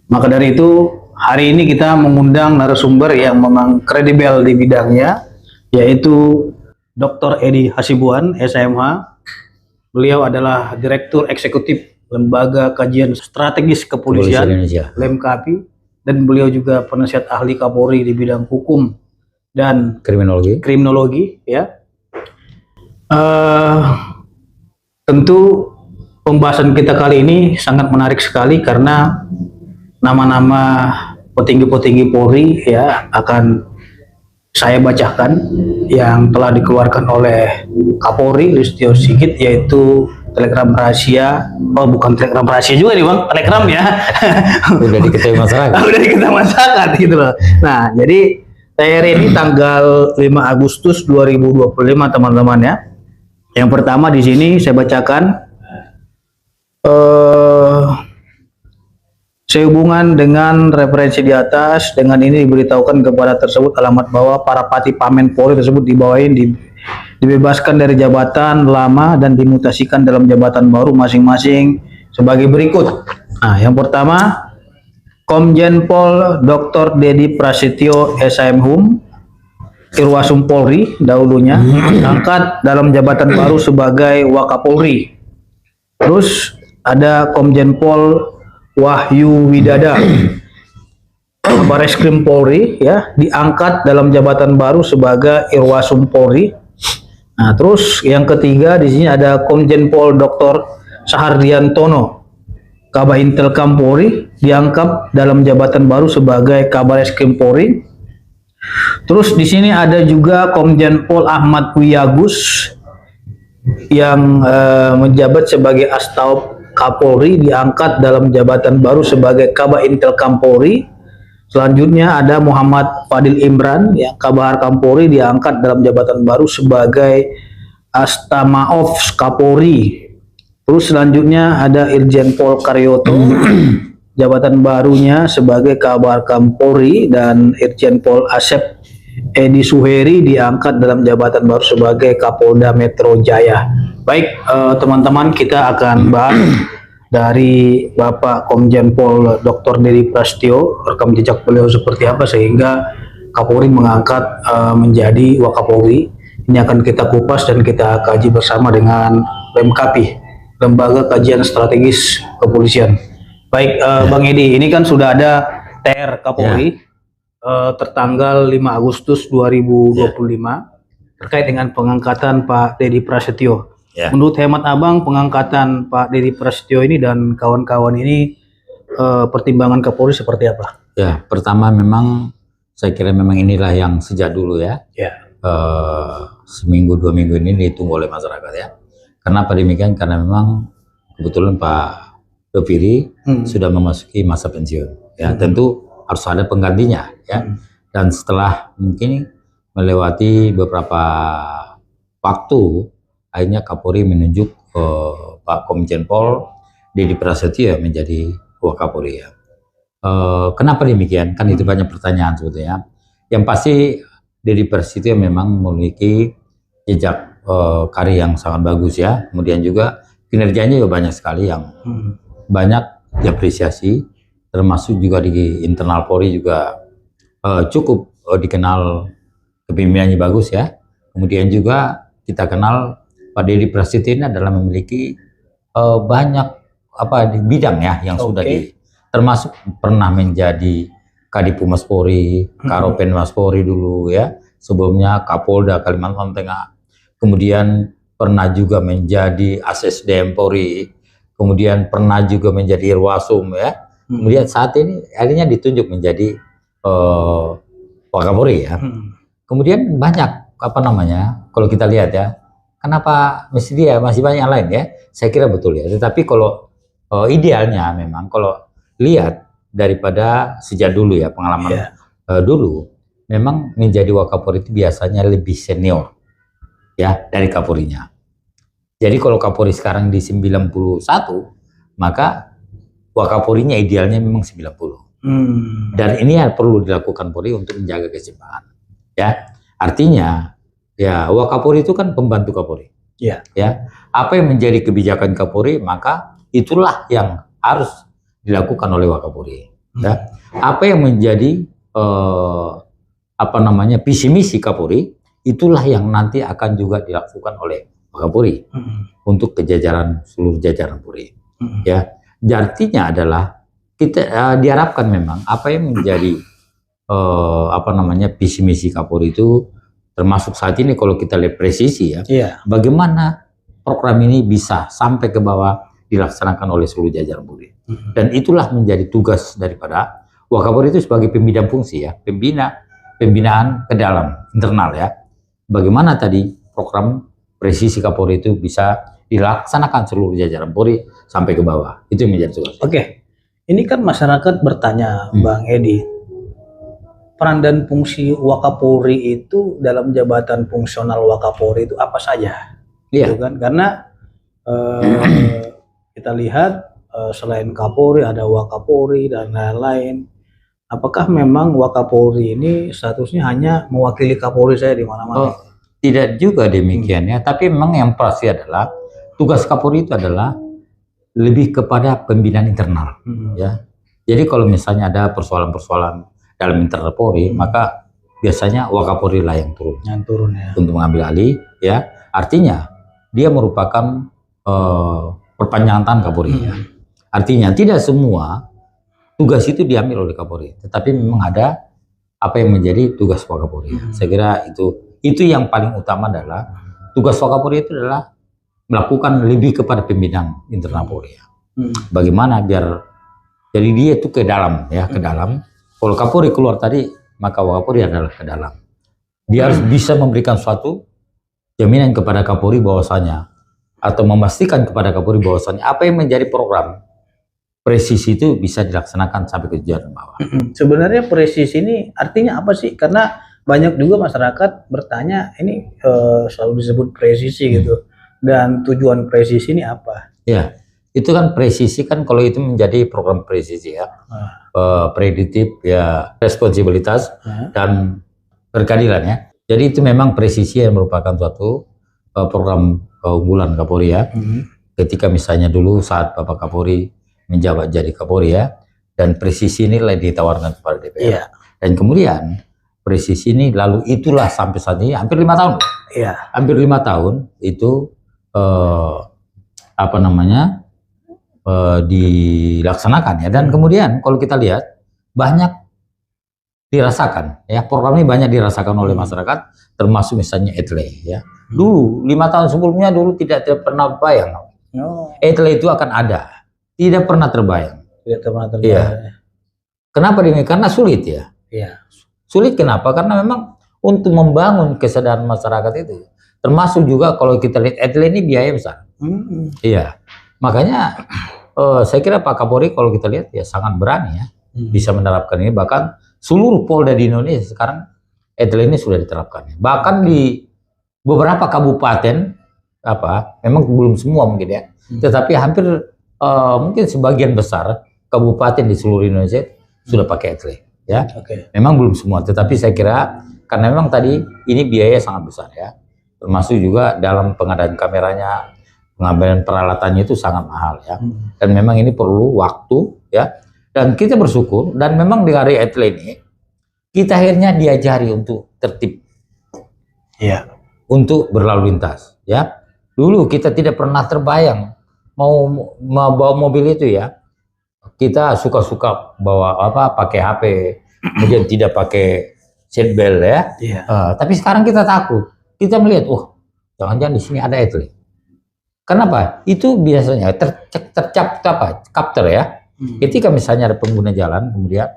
Maka dari itu, hari ini kita mengundang narasumber yang memang kredibel di bidangnya, yaitu Dr. Edi Hasibuan, SMH. Beliau adalah Direktur Eksekutif Lembaga Kajian Strategis Kepolisian, LEMKAPI, dan beliau juga penasihat ahli Kapolri di bidang hukum dan kriminologi ya. Tentu pembahasan kita kali ini sangat menarik sekali karena nama-nama petinggi-petinggi Polri ya akan saya bacakan yang telah dikeluarkan oleh Kapolri Listio Sigit, yaitu telegram rahasia. Oh, bukan telegram rahasia juga nih Bang, telegram ya. Udah diketahui masyarakat. Udah diketahui masyarakat gitu loh. Nah, jadi TR ini tanggal 5 Agustus 2025 teman-teman ya. Yang pertama di sini saya bacakan sehubungan dengan referensi di atas, dengan ini diberitahukan kepada tersebut alamat bahwa para pati pamen Polri tersebut dibebaskan dari jabatan lama dan dimutasikan dalam jabatan baru masing-masing sebagai berikut. Nah, yang pertama, Komjen Pol Dr. Dedi Prasetyo SIM Hum, Irwasum Polri dahulunya, angkat dalam jabatan baru sebagai Wakapolri. Terus ada Komjen Pol Wahyu Widada, Bareskrim Polri ya, diangkat dalam jabatan baru sebagai Irwasum Polri. Nah, terus yang ketiga di sini ada Komjen Pol Dr. Sahardiantono, Kabah Intelkam Polri, diangkat dalam jabatan baru sebagai Kabareskrim Polri. Terus di sini ada juga Komjen Pol Ahmad Wiyagus yang menjabat sebagai Astauf Kapolri, diangkat dalam jabatan baru sebagai Kabah Intelkam Polri. Selanjutnya ada Muhammad Fadil Imran yang Kabah Harkam Polri, diangkat dalam jabatan baru sebagai Astamaof Kapolri. Terus selanjutnya ada Irjen Pol Karyoto, jabatan barunya sebagai Kabah Harkam Polri, dan Irjen Pol Asep Edi Suheri diangkat dalam jabatan baru sebagai Kapolda Metro Jaya. Baik, teman-teman, kita akan bahas dari Bapak Komjen Pol Dr. Dedi Prasetyo, rekam jejak beliau seperti apa sehingga Kapolri mengangkat menjadi Wakapolri. Ini akan kita kupas dan kita kaji bersama dengan LEMKAPI, Lembaga Kajian Strategis Kepolisian. Baik, Bang Edi, ini kan sudah ada TR Kapolri tertanggal 5 Agustus 2025 terkait dengan pengangkatan Pak Dedi Prasetyo. Menurut hemat Abang, pengangkatan Pak Dedi Prasetyo ini dan kawan-kawan ini pertimbangan Kapolri seperti apa? Ya, pertama memang saya kira memang inilah yang sejak dulu ya. Seminggu 2 minggu ini ditunggu oleh masyarakat ya. Kenapa demikian? Karena memang kebetulan Pak Doviri sudah memasuki masa pensiun. Ya, tentu harus ada penggantinya ya. Dan setelah mungkin melewati beberapa waktu, akhirnya Kapolri menunjuk Pak Komjen Pol Dedi Prasetyo menjadi Wakapolri ya. Kenapa demikian? Kan itu banyak pertanyaan sebetulnya. Yang pasti Dedi Prasetyo memang memiliki jejak karir yang sangat bagus ya. Kemudian juga kinerjanya juga banyak sekali yang banyak diapresiasi, termasuk juga di internal Polri juga cukup dikenal kepemimpinannya bagus ya. Kemudian juga kita kenal Pak Dedi Prasetyo ini adalah memiliki banyak di bidang ya yang sudah termasuk pernah menjadi Kadipumas Polri, Karopenmas Polri dulu ya, sebelumnya Kapolda Kalimantan Tengah, kemudian pernah juga menjadi ASSDM Polri, kemudian pernah juga menjadi Irwasum ya, kemudian saat ini akhirnya ditunjuk menjadi Wakapolri ya. Kemudian banyak kalau kita lihat ya, kenapa mesti dia, masih banyak yang lain ya, saya kira betul ya. Tetapi kalau idealnya memang kalau lihat daripada sejak dulu ya pengalaman dulu, memang menjadi Wakapolri itu biasanya lebih senior ya dari Kapolrinya. Jadi kalau Kapolri sekarang di 91, maka Wakapolrinya idealnya memang 90. Dan ini perlu dilakukan Polri untuk menjaga keseimbangan ya. Artinya ya, Wakapolri itu kan pembantu Kapolri. Ya. Apa yang menjadi kebijakan Kapolri, maka itulah yang harus dilakukan oleh Wakapolri. Ya. Apa yang menjadi visi misi Kapolri, itulah yang nanti akan juga dilakukan oleh Wakapolri untuk seluruh jajaran Polri. Ya. Artinya adalah kita diharapkan memang apa yang menjadi visi misi Kapolri itu, termasuk saat ini kalau kita lihat presisi ya, bagaimana program ini bisa sampai ke bawah dilaksanakan oleh seluruh jajaran Polri. Dan itulah menjadi tugas daripada Wakapolri itu sebagai pembidang fungsi ya, pembinaan ke dalam internal ya. Bagaimana tadi program presisi Kapolri itu bisa dilaksanakan seluruh jajaran Polri sampai ke bawah. Itu yang menjadi tugas. Oke. Ini kan masyarakat bertanya, Bang Edi, peran dan fungsi Wakapolri itu dalam jabatan fungsional Wakapolri itu apa saja? Iya. Gitu kan? Karena kita lihat selain Kapolri ada Wakapolri dan lain-lain. Apakah memang Wakapolri ini statusnya hanya mewakili Kapolri saya di mana-mana? Oh, tidak juga demikian ya. Tapi memang yang pasti adalah tugas Kapolri itu adalah lebih kepada pembinaan internal, ya. Jadi kalau misalnya ada persoalan-persoalan dalam internal Polri, maka biasanya Wakapolri lah yang turun, Ya. untuk mengambil alih, ya. Artinya dia merupakan perpanjangan tangan Kapolri, ya. Artinya tidak semua tugas itu diambil oleh Kapolri, tetapi memang ada apa yang menjadi tugas Wakapolri. Saya kira itu yang paling utama adalah tugas Wakapolri itu adalah melakukan lebih kepada pembinaan internal Polri. Bagaimana biar jadi dia itu ke dalam, ya, ke dalam. Kalau Kapolri keluar tadi, maka Wakapolri adalah ke dalam. Dia harus bisa memberikan suatu jaminan kepada Kapolri bahwasanya, atau memastikan kepada Kapolri bahwasanya apa yang menjadi program presisi itu bisa dilaksanakan sampai ke jajaran bawah. Sebenarnya presisi ini artinya apa sih? Karena banyak juga masyarakat bertanya, ini selalu disebut presisi gitu. Dan tujuan presisi ini apa? Ya, itu kan presisi kan kalau itu menjadi program presisi ya, prediktif ya, responsibilitas dan berkeadilan ya. Jadi itu memang presisi yang merupakan suatu program unggulan Kapolri ya. Ketika misalnya dulu saat Bapak Kapolri menjabat jadi Kapolri ya, dan presisi ini lah ditawarkan kepada DPR. Dan kemudian presisi ini lalu itulah sampai saat ini hampir 5 tahun. Hampir 5 tahun itu dilaksanakan ya. Dan kemudian kalau kita lihat banyak dirasakan ya, program ini banyak dirasakan oleh masyarakat, termasuk misalnya etle ya. Dulu 5 tahun sebelumnya dulu tidak pernah bayang etle itu akan ada, tidak pernah terbayang. Ya. Kenapa demikian? Karena sulit ya. Sulit kenapa? Karena memang untuk membangun kesadaran masyarakat itu, termasuk juga kalau kita lihat etle ini biaya besar. Iya. Makanya saya kira Pak Kapolri kalau kita lihat ya sangat berani ya, bisa menerapkan ini. Bahkan seluruh Polda di Indonesia sekarang etle ini sudah diterapkan. Bahkan di beberapa kabupaten memang belum semua mungkin ya, tetapi hampir mungkin sebagian besar kabupaten di seluruh Indonesia sudah pakai etle ya. Memang belum semua, tetapi saya kira karena memang tadi ini biaya sangat besar ya, termasuk juga dalam pengadaan kameranya, pengambilan peralatannya itu sangat mahal ya. Dan memang ini perlu waktu ya. Dan kita bersyukur dan memang di hari etle ini kita akhirnya diajari untuk tertib. Untuk berlalu lintas ya. Dulu kita tidak pernah terbayang mau bawa mobil itu ya. Kita suka-suka bawa pakai HP, kemudian tidak pakai seatbelt ya. Tapi sekarang kita takut. Kita melihat, jangan-jangan di sini ada etle. Kenapa? Itu biasanya capture ya. Ketika misalnya ada pengguna jalan, kemudian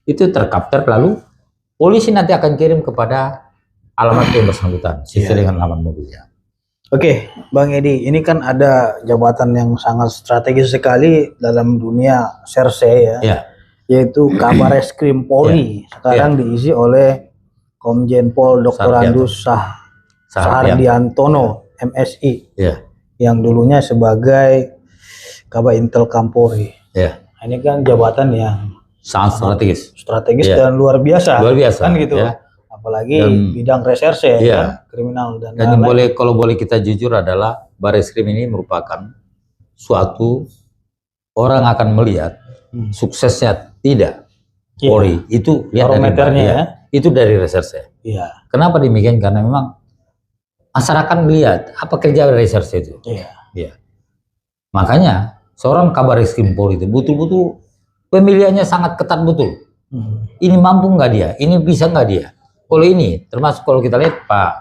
itu tercapture, lalu polisi nanti akan kirim kepada alamat yang bersangkutan sesuai dengan alamat mobilnya. Oke, Bang Edi, ini kan ada jabatan yang sangat strategis sekali dalam dunia Serse ya, yaitu Kabareskrim Polri. Sekarang diisi oleh Komjen Pol Dr. Andus Sahardiantono, MSI, yang dulunya sebagai Kabak Intel Kampolri. Ini kan jabatan yang sangat strategis dan luar biasa kan gitu. Apalagi bidang reserse kriminal dan kalau boleh kita jujur adalah Bareskrim ini merupakan suatu orang akan melihat suksesnya tidak Polri itu lihat barometernya itu dari reserse. Kenapa demikian? Karena memang masyarakat melihat apa kerja reserse itu. Makanya seorang Kabareskrim Polri itu betul-betul pemilihannya sangat ketat betul. Ini mampu nggak dia? Ini bisa nggak dia? Kalau ini, termasuk kalau kita lihat Pak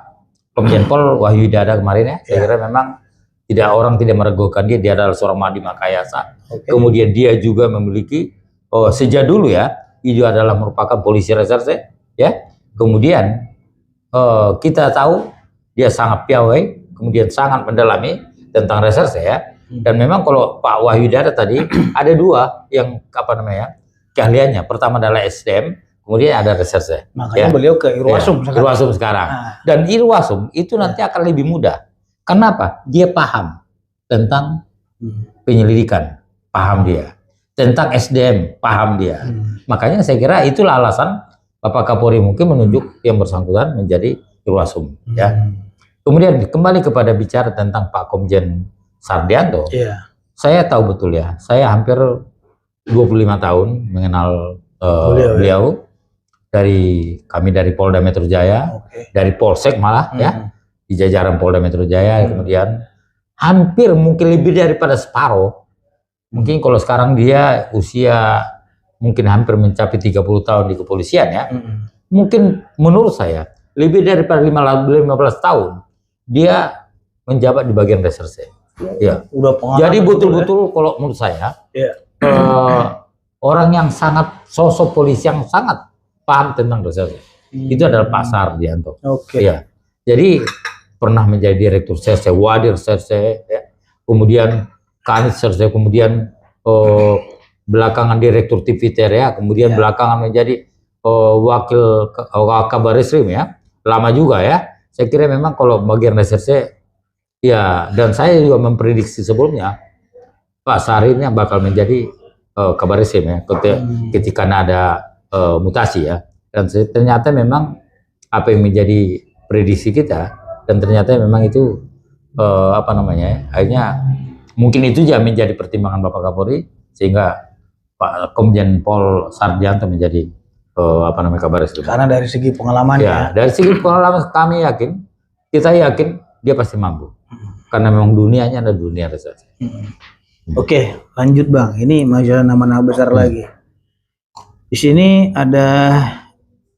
Komjen Pol Wahyu Dada kemarin ya, saya kira memang orang tidak meragukan dia adalah seorang Madi Makayasa. Kemudian dia juga memiliki, sejak dulu ya, itu adalah merupakan polisi reserse ya. Kemudian kita tahu dia sangat piawai, kemudian sangat mendalami, tentang reserse ya. Dan memang kalau Pak Wahyudara tadi ada dua yang apa namanya keahliannya. Pertama adalah SDM, kemudian ada reserse. Makanya beliau ke Irwasum sekarang. Irwasum sekarang. Dan Irwasum itu nanti akan lebih mudah. Kenapa? Dia paham tentang penyelidikan, paham dia. Tentang SDM, paham dia. Makanya saya kira itulah alasan Bapak Kapolri mungkin menunjuk yang bersangkutan menjadi Irwasum. Ya. Kemudian kembali kepada bicara tentang Pak Komjen Sardianto. Saya tahu betul ya. Saya hampir 25 tahun mengenal beliau. Kami dari Polda Metro Jaya, dari Polsek malah ya, di jajaran Polda Metro Jaya. Kemudian hampir mungkin lebih daripada separuh. Mungkin kalau sekarang dia usia mungkin hampir mencapai 30 tahun di kepolisian ya. Mungkin menurut saya lebih daripada 15 tahun dia menjabat di bagian reserse. Ya. Jadi betul-betul kalau menurut saya orang yang sangat sosok polisi yang sangat paham tentang reserse. Itu adalah Pak Sardianto. Ya. Jadi pernah menjadi direktur reserse, wadir reserse, ya. Kemudian Kanit reserse, kemudian belakangan direktur TVTR ya, kemudian belakangan menjadi wakil Kabar Reskrim ya. Lama juga ya. Saya kira memang kalau bagian reserse ya, dan saya juga memprediksi sebelumnya Pak Sari ini bakal menjadi Kabar Reskrim ya ketika ada mutasi ya. Dan ternyata memang apa yang menjadi prediksi kita, dan ternyata memang itu apa namanya akhirnya mungkin itu juga menjadi pertimbangan Bapak Kapolri sehingga Pak Komjen Pol Sardianto menjadi apa namanya Kabar Reskrim. Karena dari segi pengalaman ya, dari segi pengalaman kami yakin, kita yakin dia pasti mampu. Karena memang dunianya ada dunia reserse. Oke, lanjut Bang. Ini masalah nama-nama besar lagi. Di sini ada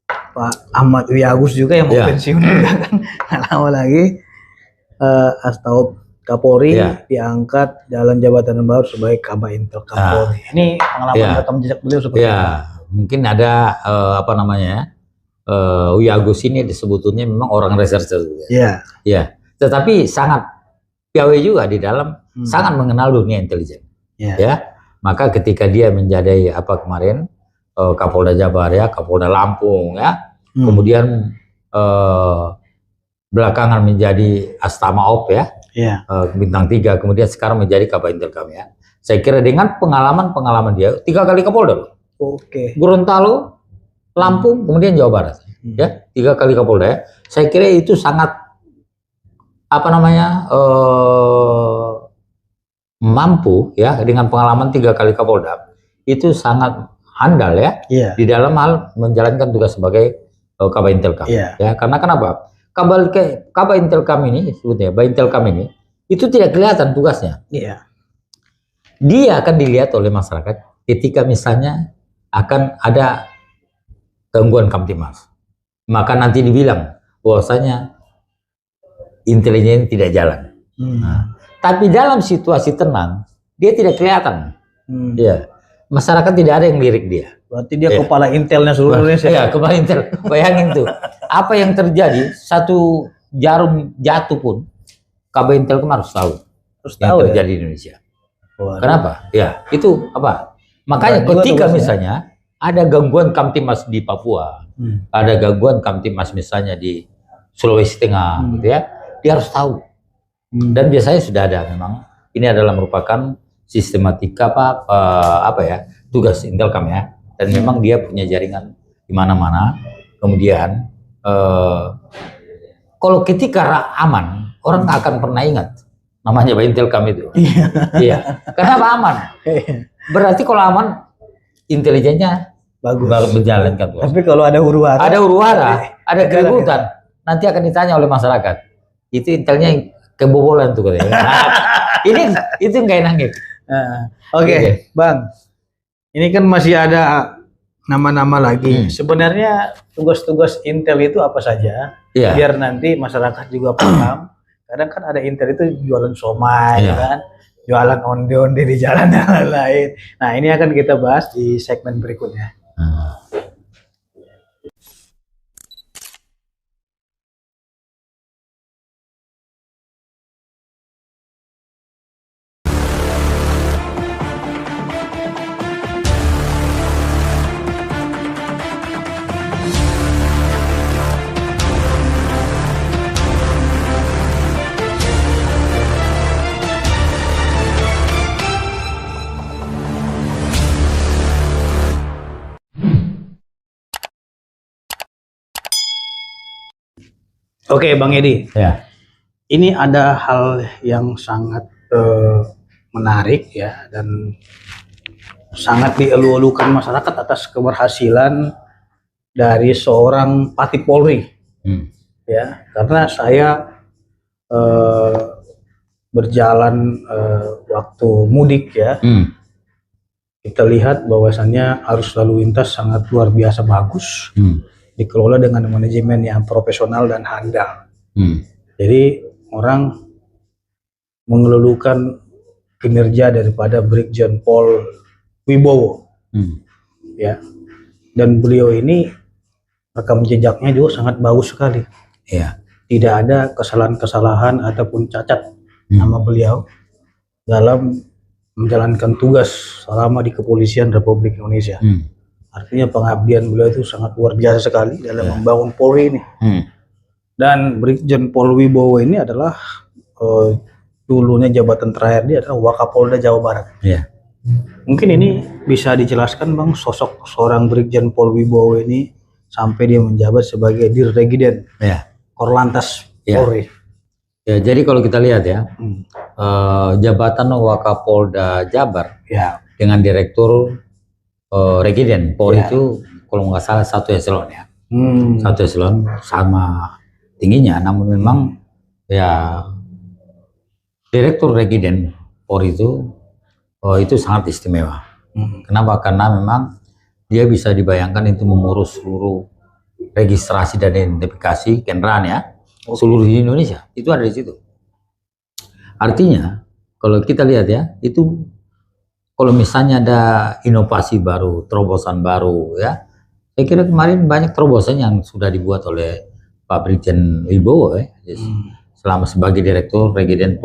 Pak Ahmad Wiyagus juga yang mau pensiun juga kan. Lama lagi atau Kapolri diangkat dalam jabatan baru sebagai Kabak Intel Kapolri. Ini pengalaman rekam jejak beliau seperti apa? Mungkin ada apa namanya Wiyagus ini disebutnya memang orang reserse. Ya. Tetapi sangat piawai juga di dalam sangat mengenal dunia intelijen. Ya. Maka ketika dia menjadi apa kemarin Kapolda Jabar ya, Kapolda Lampung ya, kemudian belakangan menjadi Astama Op ya, bintang 3, kemudian sekarang menjadi Kabak Intelkam ya. Saya kira dengan pengalaman dia 3 kali Kapolda loh. Gorontalo, Lampung, kemudian Jawa Barat ya, 3 kali Kapolda ya. Saya kira itu sangat apa namanya mampu ya, dengan pengalaman 3 kali Kapolda itu sangat handal ya di dalam hal menjalankan tugas sebagai Kabak Intelkam ya. Karena kenapa? Kabak Intelkam ini sebutnya Intelkam ini itu tidak kelihatan tugasnya. Dia akan dilihat oleh masyarakat ketika misalnya akan ada gangguan Kamtimas. Maka nanti dibilang bahwasanya intelijen tidak jalan. Tapi dalam situasi tenang dia tidak kelihatan. Masyarakat tidak ada yang lirik dia. Berarti dia kepala intelnya seluruh Indonesia. Iya, kepala intel. Bayangin tuh. Apa yang terjadi, satu jarum jatuh pun Kabak Intelkam harus tahu. Yang terjadi di Indonesia. Kenapa? Ya, itu apa? Makanya ketika misalnya ada gangguan Kamtimas di Papua, ada gangguan Kamtimas misalnya di Sulawesi Tengah gitu ya, dia harus tahu. Dan biasanya sudah ada memang. Ini adalah merupakan sistematika apa ya, tugas Intelkam ya. Dan memang dia punya jaringan di mana-mana. Kemudian kalau ketika aman, orang nggak akan pernah ingat namanya Pak Intelkam itu. Iya. Kenapa aman? Berarti kalau aman, intelijennya bagus menjalankan tugas. Tapi kalau ada huru-hara, ada keributan, nanti akan ditanya oleh masyarakat. Itu intelnya kebobolan tuh katanya. Itu nggak enak. Oke, Bang. Ini kan masih ada nama-nama lagi. Sebenarnya tugas-tugas Intel itu apa saja? Biar nanti masyarakat juga paham. Kadang kan ada Intel itu jualan somai, kan? Jualan onde-onde di jalan dan lain-lain. Nah, ini akan kita bahas di segmen berikutnya. Oke, Bang Edi. Ya. Ini ada hal yang sangat menarik ya, dan sangat dielu-elukan masyarakat atas keberhasilan dari seorang Pati Polri. Ya, karena saya berjalan waktu mudik ya, kita lihat bahwasannya arus lalu lintas sangat luar biasa bagus, dikelola dengan manajemen yang profesional dan handal. Jadi orang mengeluhkan kinerja daripada Brigjen Pol Wibowo, ya, dan beliau ini rekam jejaknya juga sangat bagus sekali. Ya. Tidak ada kesalahan-kesalahan ataupun cacat nama beliau dalam menjalankan tugas selama di Kepolisian Republik Indonesia. Artinya pengabdian beliau itu sangat luar biasa sekali dalam membangun Polri ini. Dan Brigjen Pol Wibowo ini adalah dulunya jabatan terakhir dia adalah Wakapolda Jawa Barat. Mungkin ini bisa dijelaskan Bang, sosok seorang Brigjen Pol Wibowo ini sampai dia menjabat sebagai Dirregiden Korlantas Polri. Ya, jadi kalau kita lihat ya, jabatan Wakapolda Jabar dengan Direktur Regiden Polri itu kalau nggak salah satu eselon ya, satu eselon sama tingginya, namun memang ya Direktur Regiden Polri itu sangat istimewa. Kenapa? Karena memang dia bisa dibayangkan itu mengurus seluruh registrasi dan identifikasi kendaraan ya, seluruh di Indonesia itu ada di situ. Artinya kalau kita lihat ya, itu kalau misalnya ada inovasi baru, terobosan baru ya, saya kira kemarin banyak terobosan yang sudah dibuat oleh Pak Brigjen Wibowo ya, selama sebagai Direktur Regiden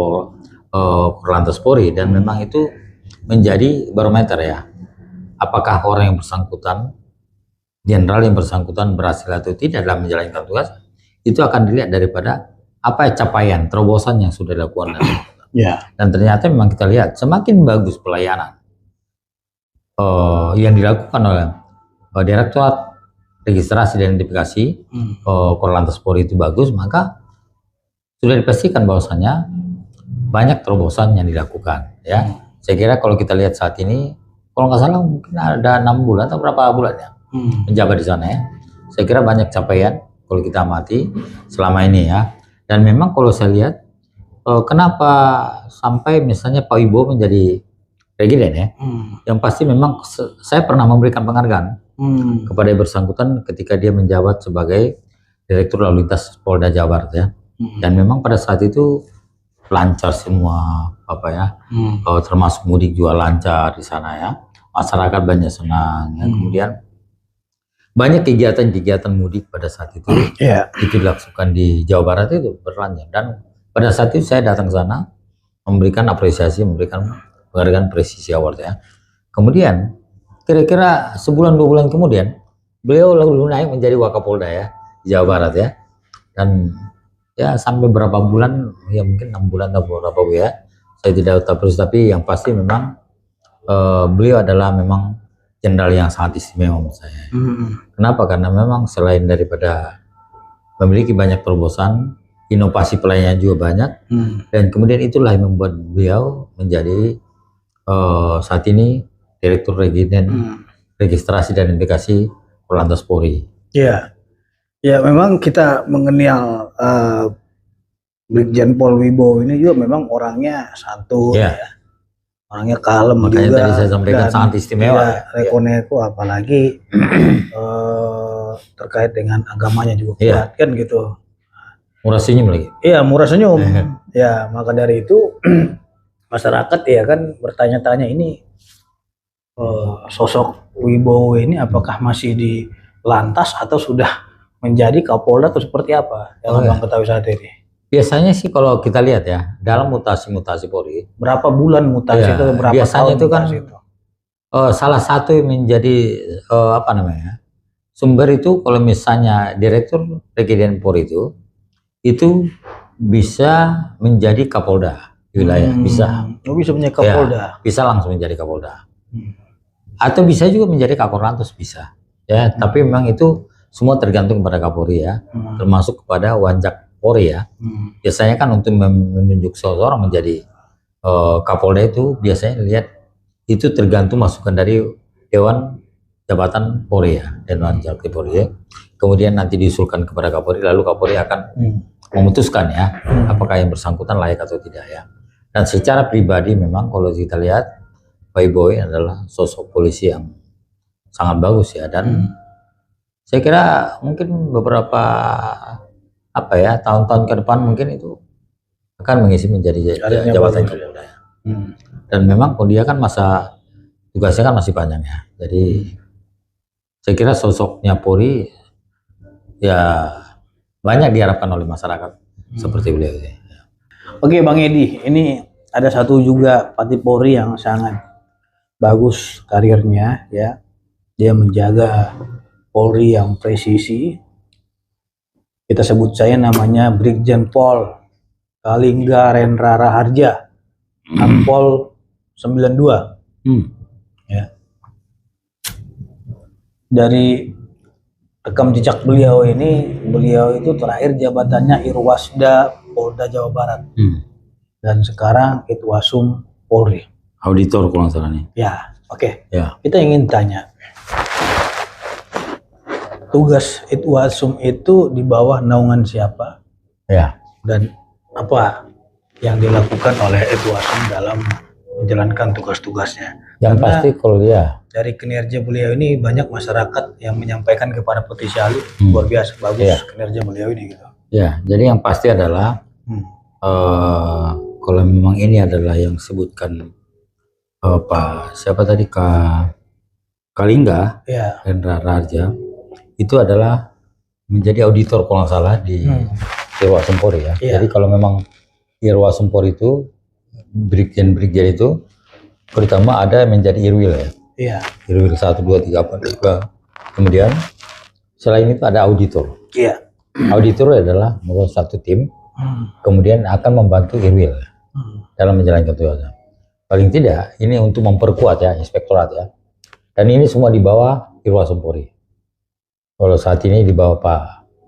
Korlantas Polri, dan memang itu menjadi barometer ya, apakah orang yang bersangkutan, jenderal yang bersangkutan berhasil atau tidak dalam menjalankan tugas, itu akan dilihat daripada apa capaian terobosan yang sudah dilakukan. Dan ternyata memang kita lihat semakin bagus pelayanan yang dilakukan oleh Direktorat Registrasi dan Identifikasi Korlantas Polri itu bagus, maka sudah dipastikan bahwasannya banyak terobosan yang dilakukan ya. Saya kira kalau kita lihat saat ini, kalau nggak salah mungkin ada 6 bulan atau berapa bulan ya menjabat di sana ya. Saya kira banyak capaian kalau kita amati selama ini ya. Dan memang kalau saya lihat kenapa sampai misalnya Pak Wibowo menjadi Regiden ya, yang pasti memang saya pernah memberikan penghargaan kepada yang bersangkutan ketika dia menjabat sebagai Direktur Lalu Lintas Polda Jawa Barat ya. Dan memang pada saat itu lancar semua termasuk mudik juga lancar di sana ya, masyarakat banyak senang ya. Kemudian banyak kegiatan-kegiatan mudik pada saat itu itu dilakukan di Jawa Barat itu berlanjut, dan pada saat itu saya datang ke sana memberikan apresiasi, memberikan penghargaan Presisi Award ya. Kemudian kira-kira sebulan 2 bulan kemudian beliau lalu naik menjadi Wakapolda ya di Jawa Barat ya, dan ya sampai berapa bulan ya, mungkin 6 bulan atau berapa ya, saya tidak tahu persis, tapi yang pasti memang beliau adalah memang jenderal yang sangat istimewa menurut saya. Kenapa? Karena memang selain daripada memiliki banyak terobosan, inovasi pelayanan juga banyak, dan kemudian itulah yang membuat beliau menjadi saat ini Direktur Regiden Registrasi dan Identifikasi Korlantas Polri. Ya, memang kita mengenal Brigjen Pol Wibowo ini juga memang orangnya santun ya. Orangnya kalem. Makanya juga, tadi saya sampaikan sangat istimewa. Rekonnya itu apalagi terkait dengan agamanya juga kuat kan gitu. Murah senyum lagi. Iya, murah senyum. Ya, maka dari itu masyarakat ya kan bertanya-tanya, ini sosok Wibowo ini apakah masih di lantas atau sudah menjadi Kapolda atau seperti apa yang Bang ketahui saat ini? Biasanya sih kalau kita lihat ya, dalam mutasi-mutasi Polri, berapa bulan mutasi itu, berapa biasanya tahun itu kan salah satu yang menjadi sumber itu, kalau misalnya Direktur Regiden Polri itu bisa menjadi Kapolda di wilayah, bisa menjadi Kapolda, bisa langsung menjadi Kapolda, atau bisa juga menjadi Kakor Lantas bisa ya. Tapi memang itu semua tergantung kepada Kapolri ya, termasuk kepada Wanjak Polri ya. Biasanya kan untuk menunjuk seseorang menjadi Kapolda itu biasanya lihat itu tergantung masukan dari Dewan Jabatan Polri ya, Dewan Jabatan Polri ya. Kemudian nanti diusulkan kepada Kapolri, lalu Kapolri akan memutuskan ya apakah yang bersangkutan layak atau tidak ya. Dan secara pribadi memang kalau kita lihat Pak Boy adalah sosok polisi yang sangat bagus ya, dan saya kira mungkin beberapa tahun-tahun ke depan mungkin itu akan mengisi menjadi jabatan Kapolda. Dan memang dia kan masa tugasnya kan masih panjang ya. Jadi saya kira sosoknya Polri ya banyak diharapkan oleh masyarakat seperti beliau. Oke Bang Edi, ini ada satu juga Pati Polri yang sangat bagus karirnya ya. Dia menjaga Polri yang presisi. Kita sebut saya namanya Brigjen Pol Kalingga Rendra Raharja, Akpol 92. Ya. Dari rekam jejak beliau ini, beliau itu terakhir jabatannya Irwasda Polda Jawa Barat. Dan sekarang Itwasum Polri. Auditor kalau nggak salah nih. Ya, oke. Ya. Kita ingin tanya, tugas Itwasum itu di bawah naungan siapa? Ya. Dan apa yang dilakukan oleh Itwasum dalam menjalankan tugas-tugasnya? Yang Karena pasti kalau dia dari kinerja beliau ini banyak masyarakat yang menyampaikan kepada petisi ahli luar biasa bagus kinerja beliau ini gitu. Ya, jadi yang pasti adalah kalau memang ini adalah yang sebutkan siapa tadi Kalingga Rendra Raharja itu adalah menjadi auditor kalau nggak salah di Irwasum Polri ya. Jadi kalau memang Irwasum Polri itu Brigjen itu pertama ada menjadi Irwil ya. Iya. Irwil 1, 2, 3, 4, 5. Kemudian selain itu ada auditor. Iya. Auditor adalah merupakan satu tim, kemudian akan membantu Irwil dalam menjalankan tugasnya. Paling tidak ini untuk memperkuat ya inspektorat ya. Dan ini semua di bawah Irwasum Polri. Kalau saat ini di bawah Pak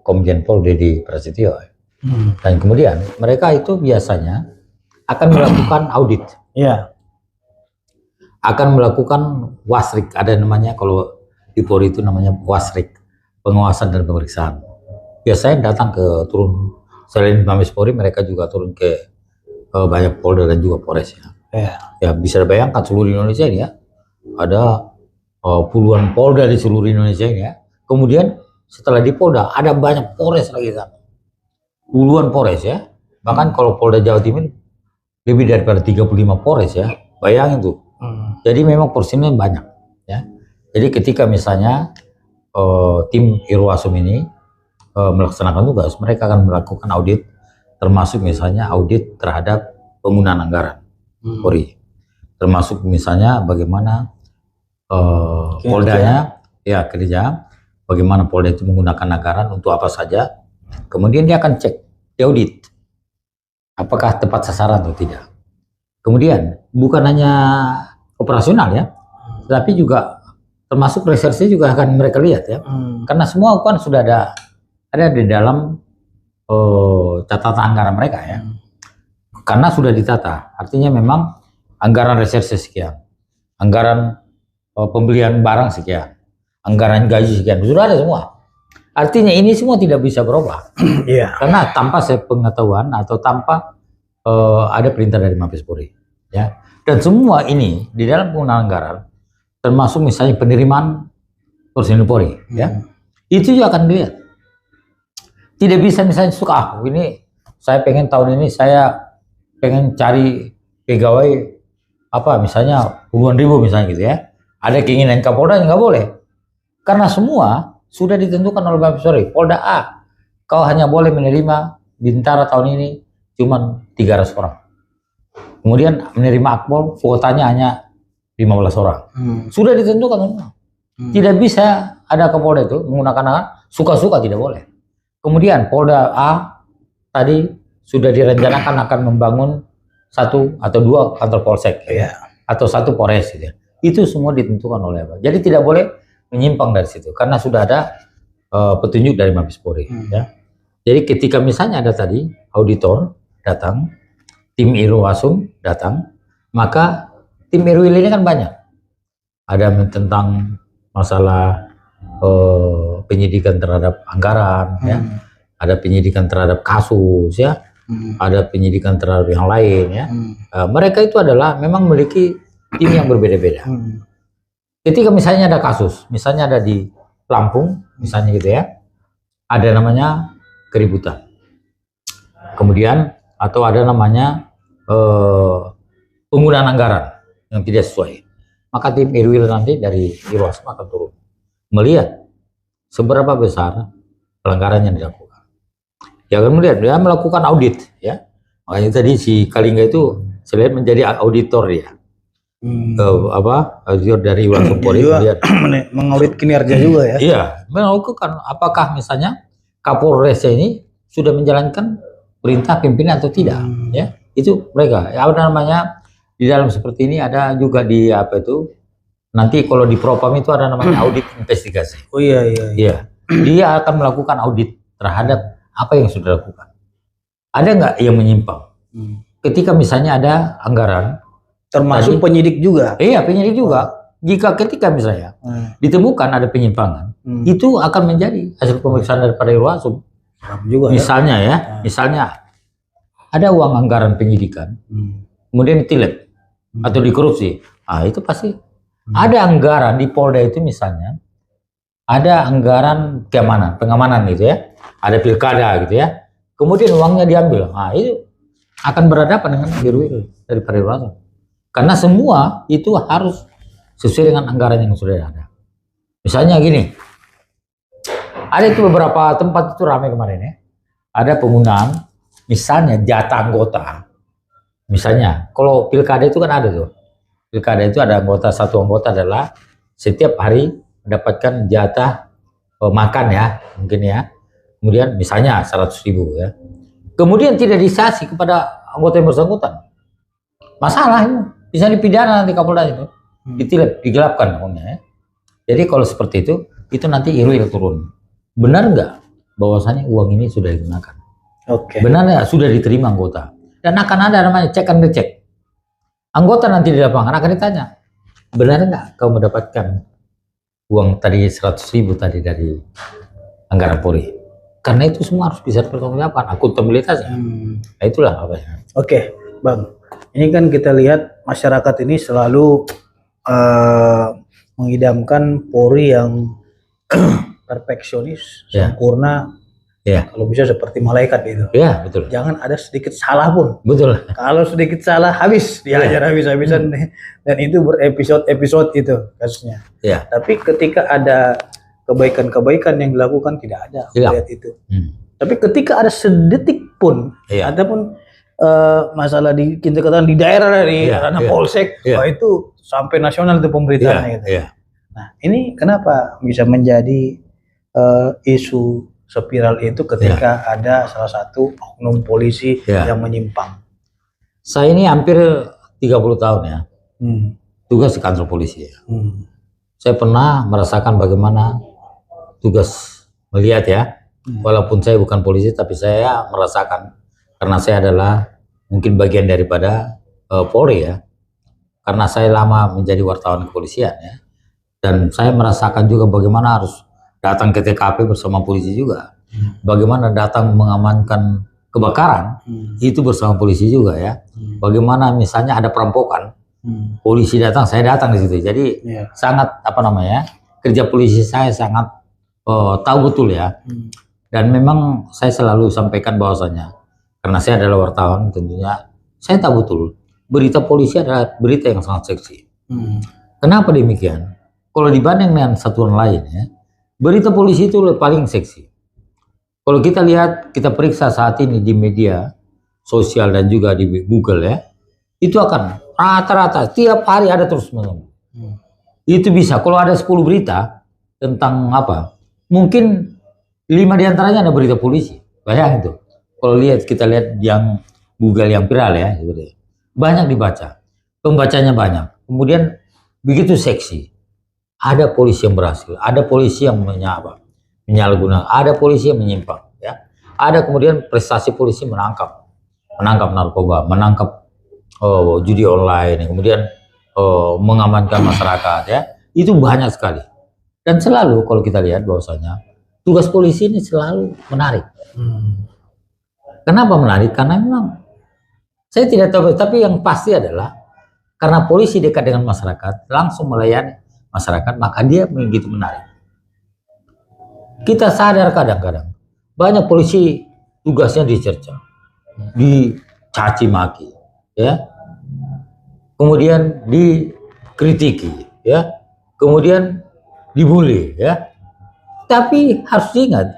Komjen Pol Dedi Prasetyo. Dan kemudian mereka itu biasanya akan melakukan audit. Iya. Akan melakukan wasrik, ada namanya kalau di Polri itu namanya wasrik, pengawasan dan pemeriksaan. Biasanya datang ke turun selain Mabes Polri, mereka juga turun ke banyak Polda dan juga Polres ya. Ya bisa bayangkan seluruh Indonesia ini ya, ada puluhan Polda di seluruh Indonesia ini ya. Kemudian setelah di Polda ada banyak Polres lagi kan, puluhan Polres ya. Bahkan kalau Polda Jawa Timur lebih daripada 35 Polres ya, bayangin tuh. Jadi memang porsinya banyak ya. Jadi ketika misalnya tim Irwasum ini melaksanakan tugas, mereka akan melakukan audit, termasuk misalnya audit terhadap penggunaan anggaran Polri, termasuk misalnya bagaimana Poldanya ya kerja, bagaimana Polda itu menggunakan anggaran untuk apa saja. Kemudian dia akan cek, diaudit apakah tepat sasaran atau tidak. Kemudian bukan hanya operasional ya, tapi juga termasuk reserse juga akan mereka lihat ya, karena semua kan sudah ada di dalam catatan anggaran mereka ya, karena sudah ditata. Artinya memang anggaran reserse sekian, anggaran pembelian barang sekian, anggaran gaji sekian, sudah ada semua. Artinya ini semua tidak bisa berubah, karena tanpa sepengetahuan atau tanpa ada perintah dari Mabes Polri ya. Dan semua ini di dalam penggunaan anggaran, termasuk misalnya penerimaan personil Polri, ya, itu juga akan dilihat. Tidak bisa misalnya suka, ini saya pengen tahun ini saya pengen cari pegawai misalnya puluhan ribu misalnya gitu ya. Ada keinginan Kapolda nggak boleh, karena semua sudah ditentukan oleh Mabes Polri. Polda A, kau hanya boleh menerima Bintara tahun ini cuman 300 orang. Kemudian menerima Akpol, kuotanya hanya 15 orang. Sudah ditentukan semua. Tidak bisa ada Kapolda itu menggunakan anggaran suka-suka, tidak boleh. Kemudian Polda A tadi sudah direncanakan akan membangun 1 atau 2 kantor polsek atau 1 Polres gitu ya. Itu semua ditentukan oleh apa. Jadi tidak boleh menyimpang dari situ karena sudah ada petunjuk dari Mabes Polri ya. Jadi ketika misalnya ada tadi auditor datang, tim Irwasum datang, maka tim Irwil ini kan banyak. Ada tentang masalah penyidikan terhadap anggaran, ya. Ada penyidikan terhadap kasus, ya. Ada penyidikan terhadap yang lain, ya. Mereka itu adalah memang memiliki tim yang berbeda-beda. Ketika misalnya ada kasus, misalnya ada di Lampung, misalnya gitu ya, ada namanya keributan. Kemudian atau ada namanya penggunaan anggaran yang tidak sesuai. Maka tim Irwil nanti dari Irwasum akan turun melihat seberapa besar pelanggaran yang dilakukan. Ya akan melihat, dia melakukan audit, ya. Makanya tadi si Kalingga itu selain menjadi auditor ya. Auditor dari Irwasum Polri melihat mengaudit kinerja juga ya. Iya, melakukan apakah misalnya Kapolres ini sudah menjalankan perintah pimpinan atau tidak, ya. Itu mereka. Ya, apa namanya di dalam seperti ini ada juga di apa itu nanti kalau di Propam itu ada namanya audit investigasi. Oh iya. Dia akan melakukan audit terhadap apa yang sudah dilakukan. Ada nggak yang menyimpang? Ketika misalnya ada anggaran, termasuk tadi, penyidik juga. Iya, penyidik juga. Jika ketika misalnya ditemukan ada penyimpangan, itu akan menjadi hasil pemeriksaan daripada Irwasum. Juga misalnya ya, misalnya ada uang anggaran penyidikan, kemudian ditilep atau dikorupsi, itu pasti ada anggaran di Polda itu misalnya, ada anggaran keamanan, pengamanan gitu ya, ada pilkada gitu ya, kemudian uangnya diambil, itu akan berhadapan dengan Irwil daripada Irwasum, karena semua itu harus sesuai dengan anggaran yang sudah ada. Misalnya gini, ada itu beberapa tempat itu ramai kemarin ya, ada penggunaan misalnya jatah anggota. Misalnya kalau pilkada itu kan ada tuh, pilkada itu ada anggota, satu anggota adalah setiap hari mendapatkan jatah makan ya, mungkin ya, kemudian misalnya 100.000 ya, kemudian tidak disasi kepada anggota yang bersangkutan, masalah itu bisa dipidana nanti Kapolda itu. Ditilep, digelapkan uangnya ya. Jadi kalau seperti itu nanti Irwil turun. Benar nggak bahwasanya uang ini sudah digunakan? Benar nggak sudah diterima anggota? Dan akan ada namanya cek and recheck. Anggota nanti di lapangan akan ditanya, benar nggak kau mendapatkan uang tadi 100.000 tadi dari anggaran Polri? Karena itu semua harus bisa dipertanggungjawabkan, akuntabilitasnya. Nah, itulah apa ya. Oke, Bang. Ini kan kita lihat masyarakat ini selalu mengidamkan Polri yang perfeksionis, sempurna, kalau bisa seperti malaikat itu. Ya, betul. Jangan ada sedikit salah pun. Betul. Kalau sedikit salah habis diajar habis-habisan dan itu berepisode-episode itu kasusnya. Ya. Tapi ketika ada kebaikan-kebaikan yang dilakukan tidak ada lihat itu. Tapi ketika ada sedetik pun ataupun masalah di kita katakan di daerah di ranah polsek, itu sampai nasional itu pemberitaannya gitu. Nah, ini kenapa bisa menjadi isu spiral itu ketika ada salah satu oknum polisi yang menyimpang? Saya ini hampir 30 tahun ya, tugas di kantor polisi ya. Saya pernah merasakan bagaimana tugas melihat ya, walaupun saya bukan polisi tapi saya merasakan karena saya adalah mungkin bagian daripada Polri ya, karena saya lama menjadi wartawan kepolisian ya, dan saya merasakan juga bagaimana harus datang ke TKP bersama polisi juga, bagaimana datang mengamankan kebakaran itu bersama polisi juga ya, bagaimana misalnya ada perampokan, polisi datang, saya datang di situ, jadi sangat apa namanya, kerja polisi saya sangat tahu betul ya, dan memang saya selalu sampaikan bahwasanya karena saya adalah wartawan, tentunya saya tahu betul berita polisi adalah berita yang sangat seksi. Kenapa demikian? Kalau dibanding dengan satuan lain ya, berita polisi itu paling seksi. Kalau kita lihat, kita periksa saat ini di media sosial dan juga di Google ya, itu akan rata-rata tiap hari ada terus menerus. Itu bisa kalau ada 10 berita tentang apa, mungkin 5 diantaranya ada berita polisi. Bayang itu. Kalau kita lihat yang Google yang viral ya, banyak dibaca, pembacanya banyak. Kemudian begitu seksi, ada polisi yang berhasil, ada polisi yang menyalahgunakan, ada polisi yang menyimpang, ya, ada kemudian prestasi polisi menangkap narkoba, menangkap judi online, kemudian mengamankan masyarakat, ya. Itu banyak sekali. Dan selalu kalau kita lihat bahwasanya tugas polisi ini selalu menarik. Kenapa menarik? Karena memang saya tidak tahu, tapi yang pasti adalah karena polisi dekat dengan masyarakat, langsung melayani masyarakat, maka dia begitu menarik. Kita sadar kadang-kadang banyak polisi tugasnya dicerca, dicaci maki, ya, kemudian dikritiki, ya, kemudian dibully, ya. Tapi harus diingat,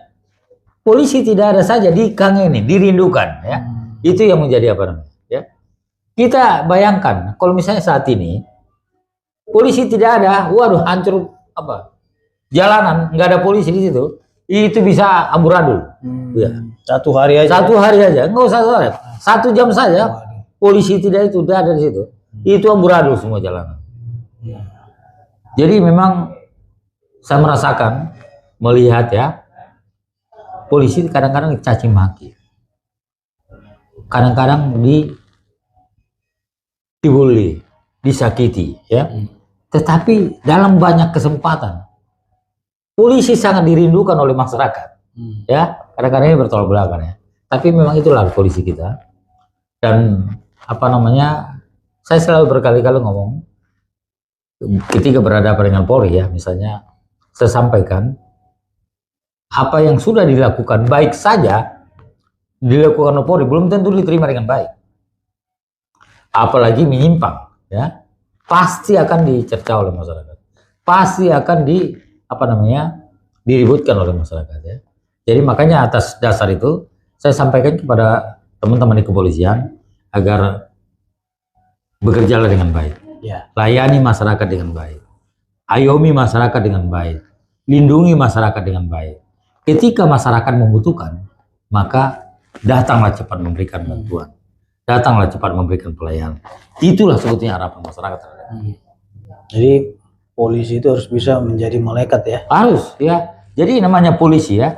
polisi tidak ada saja dikangeni, dirindukan, ya. Itu yang menjadi apa namanya, ya. Kita bayangkan kalau misalnya saat ini polisi tidak ada, waduh, hancur apa? Jalanan, nggak ada polisi di situ, itu bisa amburadul. Ya. Satu hari aja. Nggak usah sore. 1 jam saja, polisi tidak ada di situ, itu amburadul semua jalanan. Jadi memang saya merasakan, melihat, ya, polisi kadang-kadang dicaci maki, kadang-kadang dibully, disakiti, ya. Tetapi dalam banyak kesempatan polisi sangat dirindukan oleh masyarakat, ya. Kadang-kadang ini bertolak belakang, ya. Tapi memang itulah polisi kita. Dan apa namanya, saya selalu berkali-kali ngomong ketika berhadapan dengan Polri, ya, misalnya saya sampaikan apa yang sudah dilakukan baik saja dilakukan oleh Polri belum tentu diterima dengan baik, apalagi menyimpang, ya, pasti akan dicerca oleh masyarakat, pasti akan diributkan oleh masyarakat, ya. Jadi makanya atas dasar itu saya sampaikan kepada teman-teman di kepolisian agar bekerjalah dengan baik, ya. Layani masyarakat dengan baik, ayomi masyarakat dengan baik, lindungi masyarakat dengan baik. Ketika masyarakat membutuhkan, maka datanglah cepat memberikan bantuan, datanglah cepat memberikan pelayanan. Itulah sebetulnya harapan masyarakat. Jadi polisi itu harus bisa menjadi malaikat, ya. Harus, ya. Jadi namanya polisi, ya,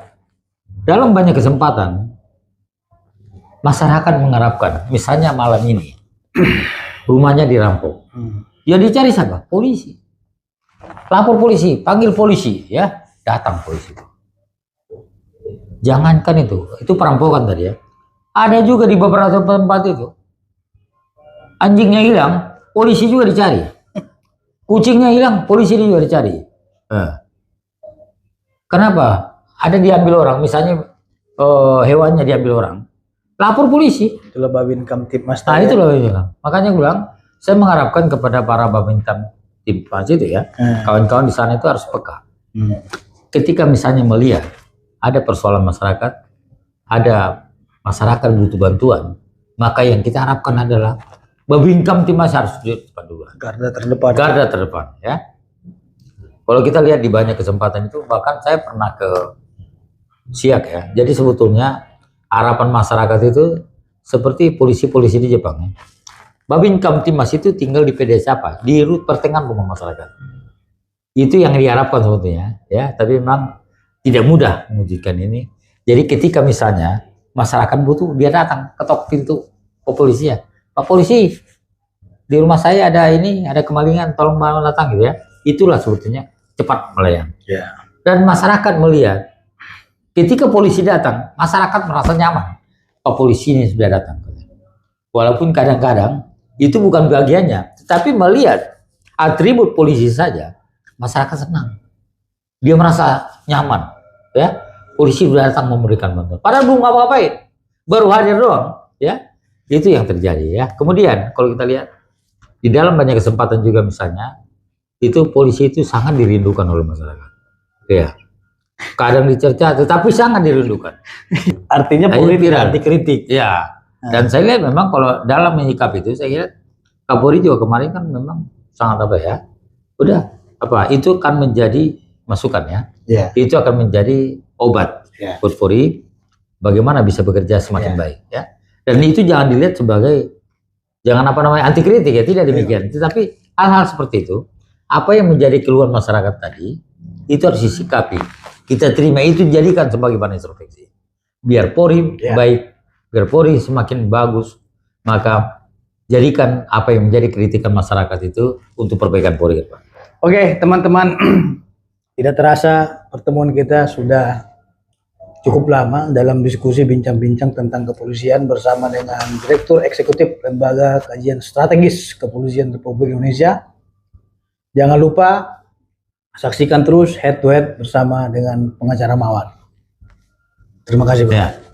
dalam banyak kesempatan masyarakat mengharapkan, misalnya malam ini rumahnya dirampok, ya dicari siapa? Polisi. Lapor polisi, panggil polisi, ya, datang polisi. Jangankan itu perampokan tadi, ya. Ada juga di beberapa tempat itu anjingnya hilang, polisi juga dicari. Kucingnya hilang, polisi juga dicari. Kenapa? Ada diambil orang, misalnya hewannya diambil orang, lapor polisi. Itulah Babinkan Tipmas. Nah, itulah Babinkan. Makanya gue bilang, saya mengharapkan kepada para Babinkan Tipmas itu, ya, kawan-kawan di sana itu harus peka. Ketika misalnya melihat ada persoalan masyarakat, ada masyarakat butuh bantuan, maka yang kita harapkan adalah Babinkan Tipmas harus di depan dulu. Garda terdepan. Garda terdepan, ya. Kalau kita lihat di banyak kesempatan itu, bahkan saya pernah ke Siak, ya. Jadi sebetulnya harapan masyarakat itu seperti polisi-polisi di Jepang. Babinkan Tipmas itu tinggal di pedesaan apa? Di pertengahan rumah masyarakat. Itu yang diharapkan sebetulnya, ya. Tapi memang tidak mudah mewujudkan ini. Jadi ketika misalnya masyarakat butuh, dia datang ketok pintu kepolisian. Pak polisi, di rumah saya ada kemalingan, tolong datang, gitu, ya. Itulah sebetulnya cepat melayani. Ya. Dan masyarakat melihat ketika polisi datang, masyarakat merasa nyaman. Pak polisi ini sudah datang. Walaupun kadang-kadang itu bukan bagiannya, tetapi melihat atribut polisi saja, masyarakat senang. Dia merasa nyaman, ya. Polisi sudah datang memberikan bantuan. Padahal belum apa-apain, baru hadir doang, ya. Itu yang terjadi, ya. Kemudian kalau kita lihat di dalam banyak kesempatan juga misalnya itu polisi itu sangat dirindukan oleh masyarakat, ya. Kadang dicerca, tetapi sangat dirindukan. Artinya polisi tidak dikritik, ya. Dan saya lihat memang kalau dalam menyikapi itu, saya lihat Kapolri juga kemarin kan memang sangat itu akan menjadi masukan, ya. Yeah. Itu akan menjadi obat buat Polri bagaimana bisa bekerja semakin baik, ya. Dan itu jangan dilihat sebagai anti kritik, ya, tidak demikian. Tetapi hal-hal seperti itu, apa yang menjadi keluhan masyarakat tadi itu harus disikapi. Kita terima itu, jadikan sebagai bahan introspeksi. biar Polri baik, biar Polri semakin bagus, maka jadikan apa yang menjadi kritikan masyarakat itu untuk perbaikan Polri, Pak. Oke, teman-teman, tidak terasa pertemuan kita sudah cukup lama dalam diskusi bincang-bincang tentang kepolisian bersama dengan Direktur Eksekutif Lembaga Kajian Strategis Kepolisian Republik Indonesia. Jangan lupa saksikan terus Head to Head bersama dengan pengacara Mawar. Terima kasih, Pak. Ya.